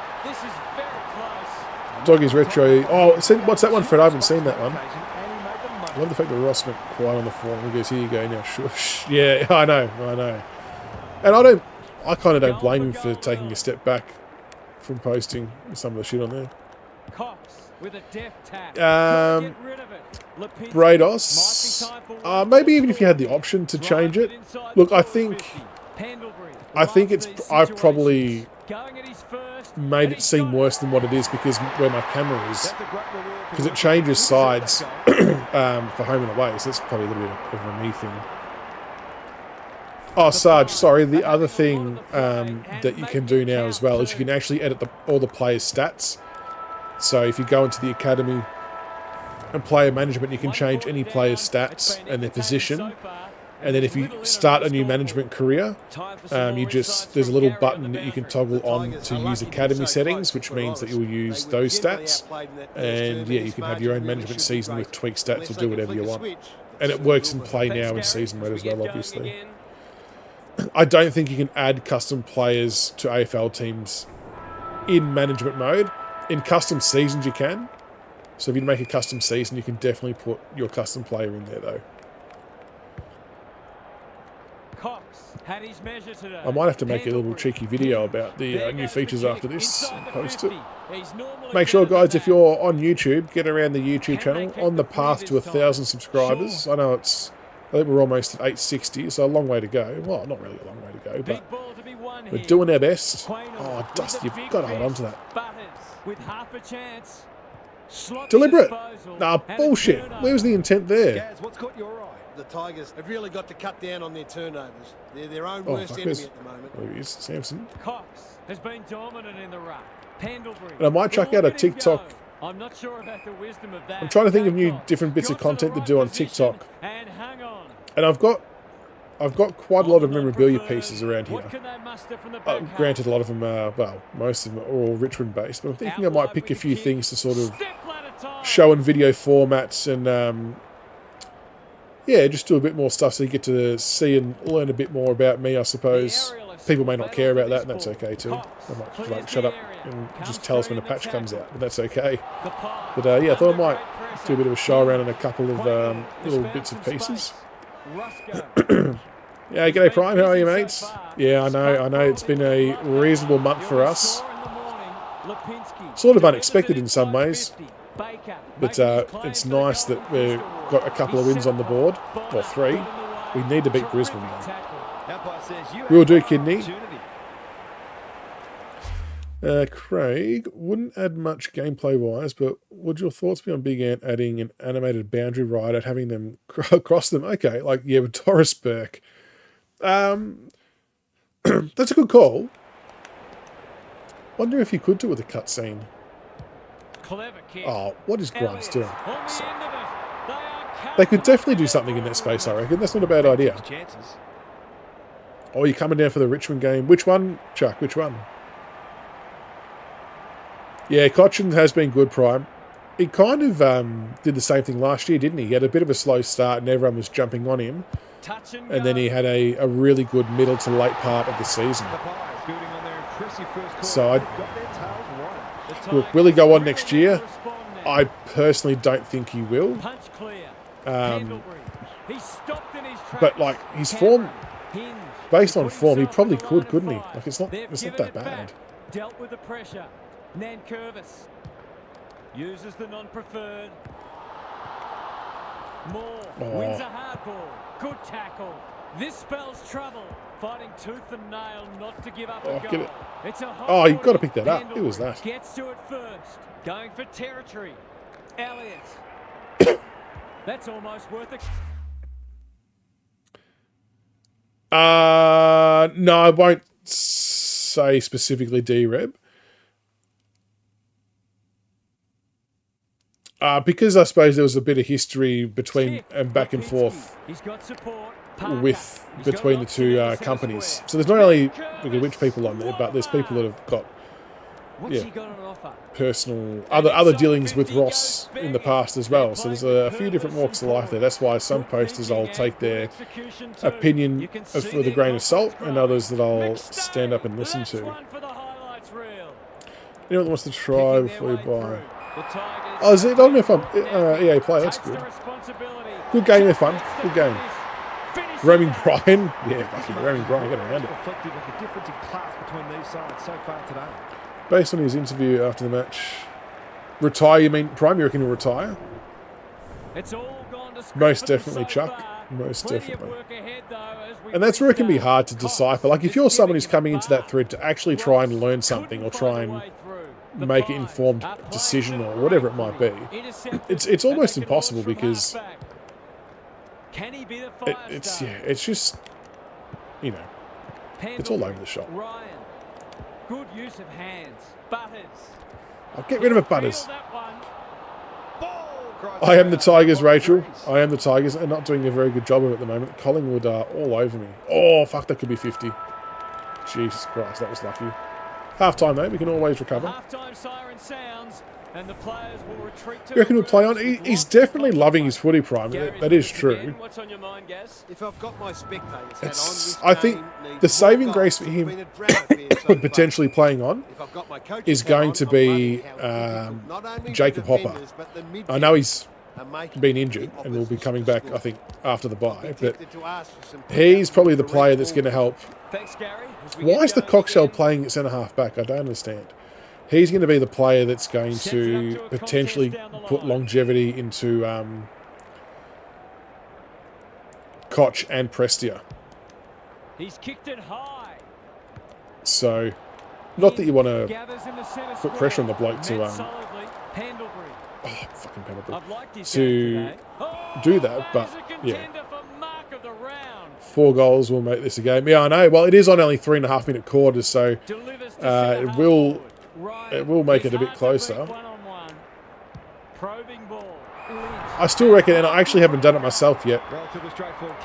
Doggy's retro. Oh, what's that one, Fred? I haven't seen that one. I love the fact that Ross went quiet on the forum. He goes, here you go now. Shush. Yeah, I know. And I kind of don't blame him for taking a step back from posting some of the shit on there. Brados. Maybe even if you had the option to change it. Look, I think I've probably made it seem worse than what it is because where my camera is, because it changes sides for home and away, so that's probably a little bit of a me thing. Oh, Sarge, sorry, the other thing that you can do now as well is you can actually edit all the players' stats. So if you go into the academy and player management, you can change any player's stats and their position. And then if you start a new management career, there's a little button that you can toggle on to use academy settings, which means that you'll use those stats. And yeah, you can have your own management season with tweaked stats or do whatever you want. And it works in play now in season mode as well, obviously. I don't think you can add custom players to AFL teams in management mode. In custom seasons you can. So if you make a custom season, you can definitely put your custom player in there though. Had his measure today. I might have to make a little cheeky video about the new features after this and post it. Make sure, guys, if you're on YouTube, get around the YouTube channel. On the path to 1,000 subscribers. I think we're almost at 860, so a long way to go. Well, not really a long way to go, but we're doing our best. Oh, Dust, you've got to hold on to that. Deliberate. Nah, bullshit. Where was the intent there? Gaz, what's caught your eye? The Tigers have really got to cut down on their turnovers. They're their own worst enemy at the moment. There he is, Samson. Cox has been dominant in the ruck. Pendlebury. And I might chuck out a TikTok. I'm not sure about the wisdom of that. I'm trying to think of new different bits of content to do on TikTok. And hang on. And I've got quite a lot of memorabilia pieces around here. Granted, a lot of them are, well, most of them are all Richmond based, but I'm thinking I might pick a few things to sort of show in video formats and yeah, just do a bit more stuff so you get to see and learn a bit more about me, I suppose. People may not care about that, and that's okay too. They might like shut up and just tell us when a patch comes out, but that's okay. But yeah, I thought I might do a bit of a show around in a couple of little bits of pieces. Yeah, g'day Prime, how are you, mates? Yeah, I know, it's been a reasonable month for us. Sort of unexpected in some ways. But it's nice that we've got a couple of wins on the board, or 3. We need to beat Brisbane though. Will do, Kidney. Craig, wouldn't add much gameplay-wise, but would your thoughts be on Big Ant adding an animated boundary ride and having them cross them? Okay, like, yeah, with Doris Burke. That's a good call. Wonder if you could do with a cutscene. Oh, what is Grants doing? So, they could definitely do something in that space, I reckon. That's not a bad idea. Oh, you're coming down for the Richmond game. Which one, Chuck? Which one? Yeah, Cochin has been good, Prime. He kind of did the same thing last year, didn't he? He had a bit of a slow start and everyone was jumping on him. And then he had a really good middle to late part of the season. So look, will he go on next year? I personally don't think he will. But like his form, based on form, he probably could, couldn't he? Like it's not that bad. Dealt with the pressure. Nankervis uses the non-preferred. Moore wins a hard ball. Good tackle. This spells trouble. Fighting tooth and nail not to give up a goal. Get it. It's a oh, you've got to pick that up. Who was that? Gets to it first. Going for territory. Elliott. That's almost worth it. No, I won't say specifically D-Reb. Because I suppose there was a bit of history between and back and forth between the two companies. So there's not only which people on there, but there's people that have got personal other dealings with Ross in the past as well. So there's a few different walks of life there. That's why some posters I'll take their opinion with a grain of salt, and others that I'll stand up and listen to. Anyone that wants to try before you buy? Oh, is it? I don't know if I'm EA Play. That's good. Good game, have fun. Good game. Roaming Brian. Yeah, fucking Roaming Brian. Get around it. Based on his interview after the match, retire, you mean Prime? You reckon he'll retire? Most definitely, Chuck. Most definitely. And that's where it can be hard to decipher. Like, if you're someone who's coming into that thread to actually try and learn something or try and make an informed decision or whatever it might be, it's almost impossible because it's just, you know, it's all over the shop. Good use of hands. Butters. I'll get rid of it, Butters. That one. I am the Tigers, Rachel. I am the Tigers. And not doing a very good job of it at the moment. Collingwood are all over me. Oh, fuck, that could be 50. Jesus Christ, that was lucky. Half time, mate. We can always recover. Half-time siren sounds, and the players will retreat to. You reckon he'll play on? He's definitely loving his footy prime. That is true. What's on your mind, Gaz? If I've got my spectators hat It's, on, I think the saving grace for him potentially playing on is going to be Jacob Hopper. I know he's been injured and will be coming back, I think, after the bye, but he's probably the player that's going to help. Thanks, Gary. Why is the Cockshell playing at centre-half back? I don't understand. He's going to be the player that's going to potentially put longevity into Koch and Prestia. He's kicked it high. So, not that you want to put pressure on the bloke to fucking Pendlebury, to do that, but yeah. 4 goals will make this a game. Yeah, I know. Well, it is on only 3.5 minute quarters, so it will make it a bit closer. I still reckon, and I actually haven't done it myself yet,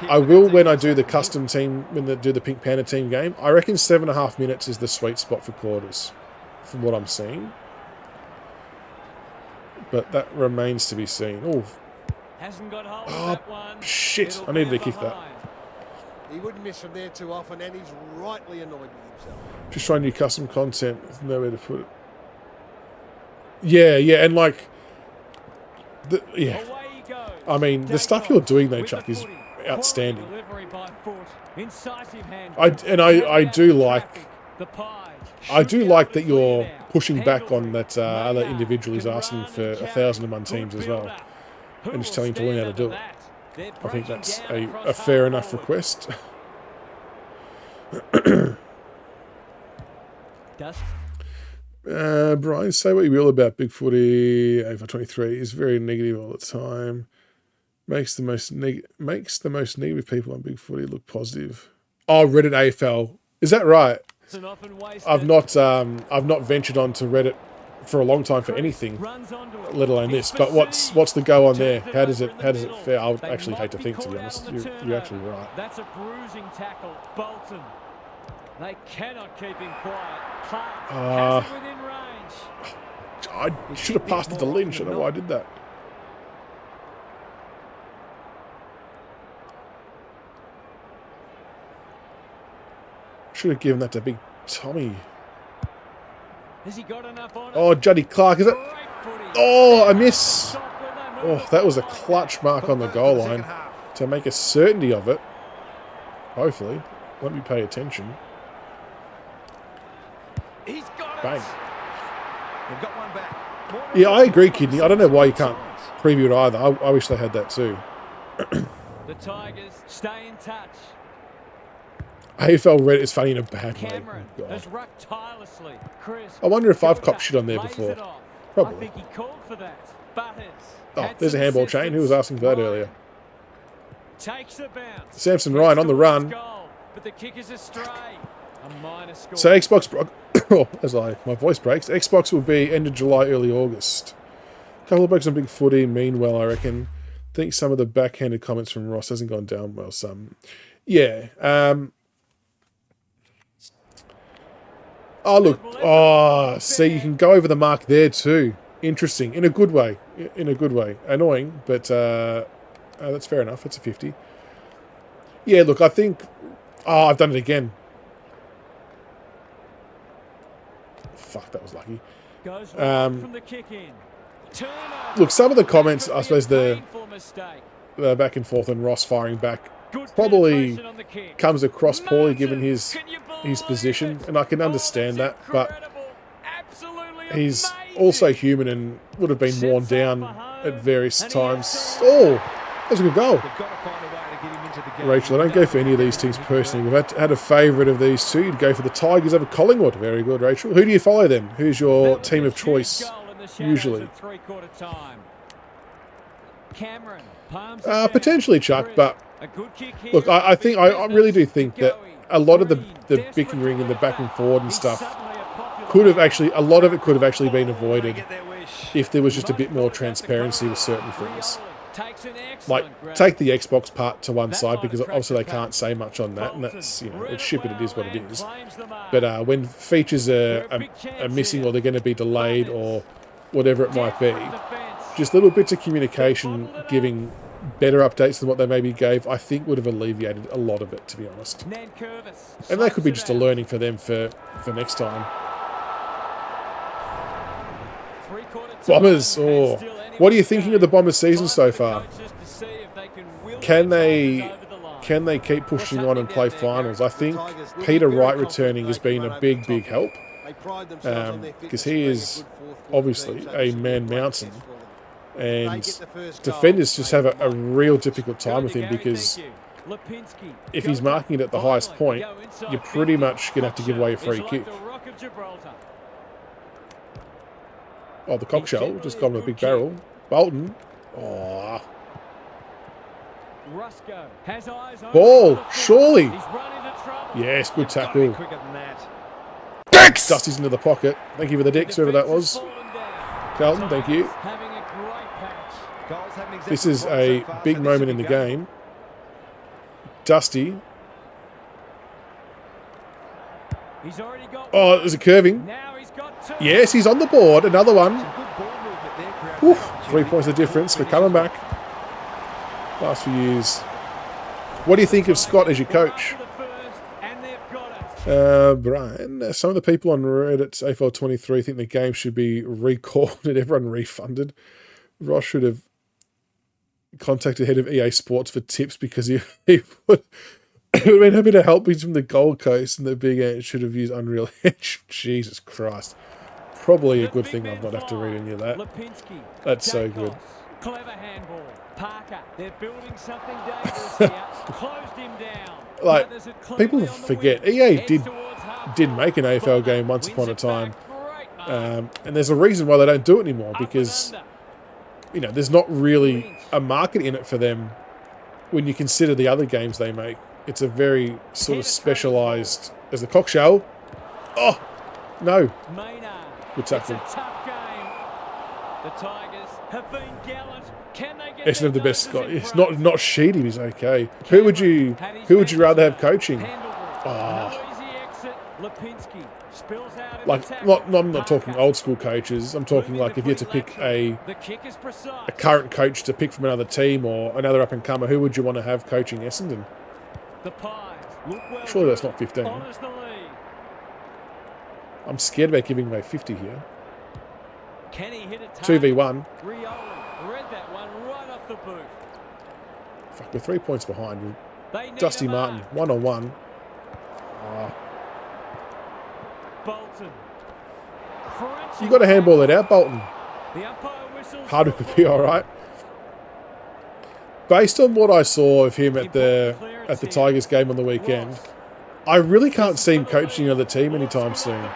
I will when I do the custom team, when I do the Pink Panther team game. I reckon 7.5 minutes is the sweet spot for quarters, from what I'm seeing. But that remains to be seen. Oh, shit. I needed to kick that. He wouldn't miss from there too often, and he's rightly annoyed with himself. Just trying new custom content with nowhere to put it. Yeah, and like, I mean, the stuff you're doing though, Chuck, is outstanding. I do like that you're pushing back on that other individual who's asking for 1,001 teams as well, and just telling him to learn how to do it. I think that's a fair enough request. Brian, say what you will about Big Footy. AFL23 is very negative all the time. Makes the most negative people on Big Footy look positive. Oh, Reddit AFL, is that right? I've not ventured onto Reddit for a long time for anything, let alone this. But what's the go on there? How does it fare? I would actually hate to think, to be honest. You're actually right. That's a bruising tackle. Bolton. They cannot keep him quiet. Clark has it within range. I should have passed it to Lynch. I don't know why I did that. Should have given that to Big Tommy. Has he got enough on it? Oh, Juddy Clark, is it? Oh, I miss. Oh, that was a clutch mark on the goal line to make a certainty of it. Hopefully. Let me pay attention. He's got it. Bang. They've got one back. Yeah, I agree, Kidney. I don't know why you can't preview it either. I wish they had that too. The Tigers stay in touch. AFL Reddit is funny in a bad way. Cameron has rucked tirelessly. Chris, I wonder if I've copped shit on there before. Probably. I think he called for that. Butters. Oh, there's a handball chain. Who was asking for that earlier? Takes the bounce. Samson Ryan on the run. But the kick is astray. A minor score. So Xbox, my voice breaks. Xbox will be end of July, early August. A couple of breaks on Big Footy. Meanwhile, I reckon. Think some of the backhanded comments from Ross hasn't gone down well. Some, yeah. Oh look. Oh, see, you can go over the mark there too. Interesting, in a good way. In a good way. Annoying, but that's fair enough. It's a 50. Yeah, look, I think. Oh, I've done it again. Fuck, that was lucky. From the kick in. Look, some of the comments, I suppose the back and forth and Ross firing back probably comes across poorly given his position, and I can understand that, but he's also human and would have been worn down at various times. Oh, that was a good goal. Rachel, I don't go for any of these teams personally. We've had a favourite of these two. You'd go for the Tigers over Collingwood. Very good, Rachel. Who do you follow then? Who's your team of choice, usually? Potentially Chuck, but look, I think I really do think that a lot of the bickering and the back and forward and stuff could have actually, a lot of it could have actually been avoided if there was just a bit more transparency with certain things. Like, take the Xbox part to one side, because obviously they can't say much on that, and that's, you know, it's shit, but it is what it is. But when features are missing, or they're going to be delayed, or whatever it might be, just little bits of communication giving better updates than what they maybe gave, I think would have alleviated a lot of it, to be honest. And that could be just a learning for them for next time. Bombers, oh, what are you thinking of the Bombers season so far? Can they keep pushing on and play finals? I think Peter Wright returning has been a big help, because he is obviously a man mountain, and defenders just have a real difficult time with him, because if he's marking it at the highest point, you're pretty much going to have to give away a free kick. Oh, the cockshell just got him a big barrel. Bolton. Oh. Ball, surely. Yes, good tackle. Dicks! Dusty's into the pocket. Thank you for the dicks, whoever that was. Carlton, thank you. This is a big moment in the game. Dusty. Oh, there's a curving. Yes, he's on the board. Another one. Oof, 3 points of difference. We're coming back. Last few years. What do you think of Scott as your coach? Brian, some of the people on Reddit, AFL23, think the game should be recalled and everyone refunded. Ross should have contacted head of EA Sports for tips, because he would have been happy to help me from the Gold Coast, and the Big Ant should have used Unreal Edge. Jesus Christ. Probably a good thing I've not have to read any of that. That's so good. Clever handball. Parker, they're building something dangerous here. Closed him down. Like, people forget, EA did make an AFL game once upon a time. And there's a reason why they don't do it anymore, because, you know, there's not really a market in it for them when you consider the other games they make. It's a very sort of specialised, as the cockshell. Oh, no. Good tackle. The Tigers have been gallant. Can they get Essendon the best Scott. It's not Sheedy, he's okay. Who would you rather have coaching? Oh. Like, I'm not talking old school coaches. I'm talking like if you had to pick a current coach to pick from another team or another up and comer, who would you want to have coaching Essendon? Surely that's not 15. I'm scared about giving away 50 here. 2v1. Fuck, we're 3 points behind. Dusty Martin, 1-on-1. Oh. You got to handball that out, Bolton. Hardwick would be all right. Based on what I saw of him at the Tigers game on the weekend, I really can't see him coaching another team anytime soon.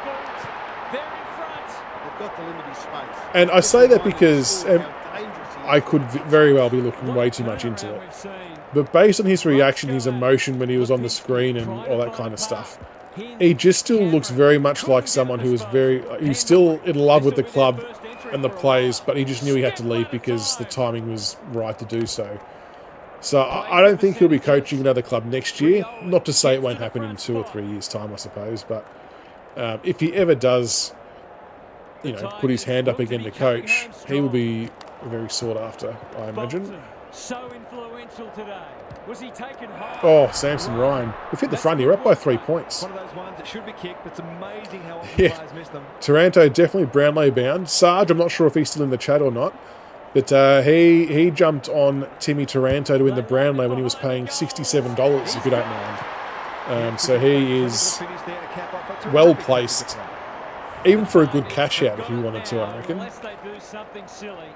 And I say that because I could very well be looking way too much into it. But based on his reaction, his emotion when he was on the screen and all that kind of stuff, he just still looks very much like someone who is he's still in love with the club and the players, but he just knew he had to leave because the timing was right to do so. So I don't think he'll be coaching another club next year. Not to say it won't happen in 2 or 3 years' time, I suppose. But if he ever does, you know, put his hand up again to coach, he will be very sought after, I imagine. So influential today. Was he taken home? Oh, Samson Ryan. We've hit the front here, up by 3 points. One of those ones that should be kicked, but it's amazing how often players miss them. Taranto definitely Brownlow bound. Sarge, I'm not sure if he's still in the chat or not, but he jumped on Timmy Taranto to win the Brownlow when he was paying $67, if you don't mind. So he is well placed, even for a good cash out if he wanted to, I reckon. Unless they do something silly.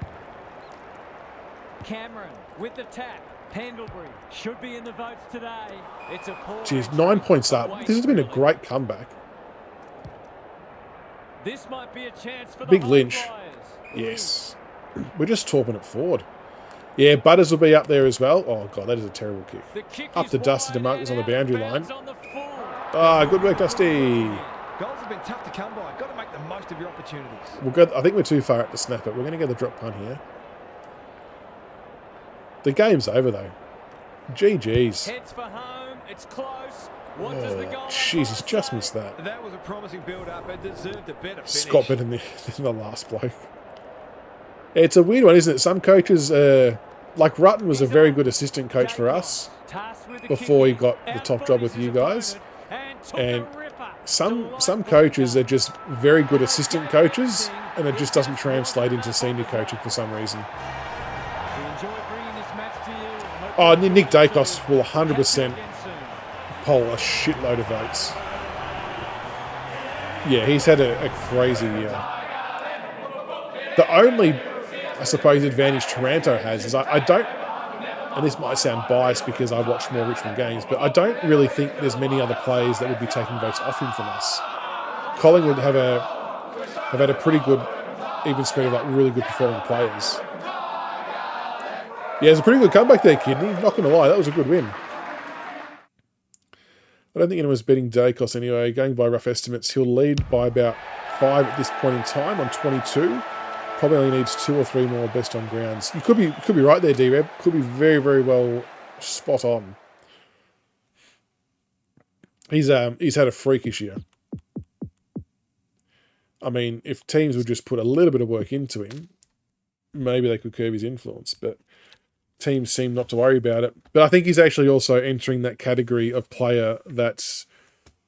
Cameron with the tap. Pendlebury should be in the votes today. It's a poor. Jeez, 9 points up. This has been a great comeback. This might be a chance for the Big Lynch. Yes. We're just torping it forward. Yeah, Butters will be up there as well. Oh, God, that is a terrible kick. Up to Dusty DeMarcus on the boundary line. Ah, good work, Dusty. Goals have been tough to come by. Got to make the most of your opportunities. We'll go. I think we're too far out to snap it. We're going to get the drop punt here. The game's over though. GG's. Heads for home. It's close. Oh, Jesus, just missed that. That was a promising build-up and deserved a better finish. Scott better than the last bloke. It's a weird one, isn't it? Some coaches, like Rutten was a very good assistant coach for us before he got the top job with you guys. And some coaches are just very good assistant coaches, and it just doesn't translate into senior coaching for some reason. Oh, Nick Dacos will 100% poll a shitload of votes. Yeah, he's had a crazy year. The only, I suppose, advantage Toronto has is I don't, and this might sound biased because I watch more Richmond games, but I don't really think there's many other players that would be taking votes off him from us. Collingwood have had a pretty good even spread of like really good performing players. Yeah, it's a pretty good comeback there, Kidney. Not going to lie, that was a good win. I don't think anyone's beating Dacos anyway. Going by rough estimates, he'll lead by about 5 at this point in time on 22. Probably only needs 2 or 3 more best on grounds. You could be right there, D-Reb. Could be very, very well spot on. He's had a freakish year. I mean, if teams would just put a little bit of work into him, maybe they could curb his influence, but teams seem not to worry about it. But I think he's actually also entering that category of player that's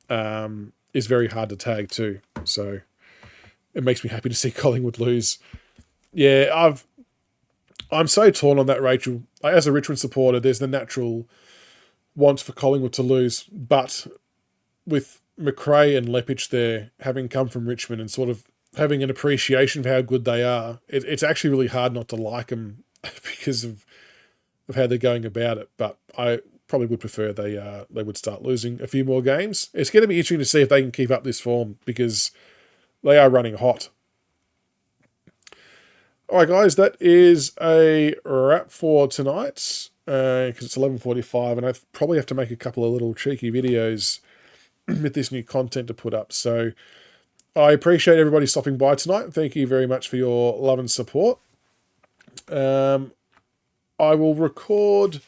is very hard to tag too. So it makes me happy to see Collingwood lose. Yeah, I'm so torn on that, Rachel. As a Richmond supporter, there's the natural want for Collingwood to lose, but with McRae and Lepich there having come from Richmond and sort of having an appreciation for how good they are, it's actually really hard not to like them because of how they're going about it. But I probably would prefer they would start losing a few more games. It's going to be interesting to see if they can keep up this form because they are running hot. All right, guys, that is a wrap for tonight because it's 11:45 and I probably have to make a couple of little cheeky videos with this new content to put up. So I appreciate everybody stopping by tonight. Thank you very much for your love and support. I'll record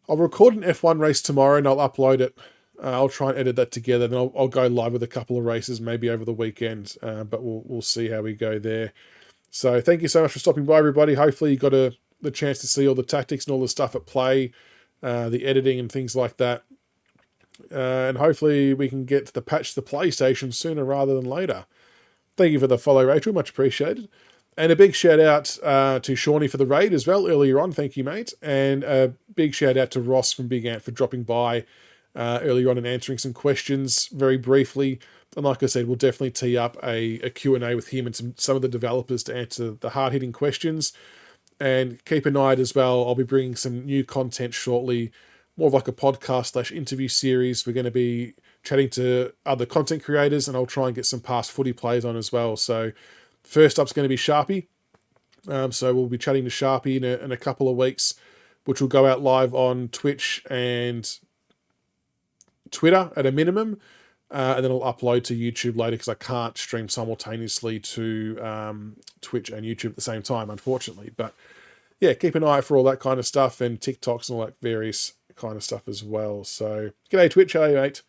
an F1 race tomorrow and I'll upload it. I'll try and edit that together and I'll go live with a couple of races maybe over the weekend, but we'll see how we go there. So thank you so much for stopping by, everybody. Hopefully you got the chance to see all the tactics and all the stuff at play, the editing and things like that. And hopefully we can get the patch to the PlayStation sooner rather than later. Thank you for the follow, Rachel. Much appreciated. And a big shout out to Shawnee for the raid as well earlier on. Thank you, mate. And a big shout out to Ross from Big Ant for dropping by earlier on and answering some questions very briefly. And like I said, we'll definitely tee up a Q&A with him and some of the developers to answer the hard-hitting questions. And keep an eye out as well. I'll be bringing some new content shortly, more of like a podcast/interview series. We're going to be chatting to other content creators, and I'll try and get some past footy players on as well. So first up's going to be Sharpie. So we'll be chatting to Sharpie in a couple of weeks, which will go out live on Twitch and Twitter at a minimum. And then I'll upload to YouTube later because I can't stream simultaneously to Twitch and YouTube at the same time, unfortunately. But yeah, keep an eye out for all that kind of stuff and TikToks and all that various kind of stuff as well. So g'day Twitch, how are you, mate?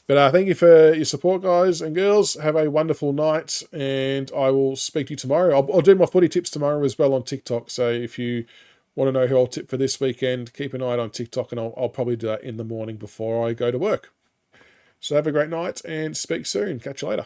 But thank you for your support, guys and girls. Have a wonderful night, and I will speak to you tomorrow. I'll do my footy tips tomorrow as well on TikTok. So if you want to know who I'll tip for this weekend, keep an eye on TikTok, and I'll probably do that in the morning before I go to work. So have a great night and speak soon. Catch you later.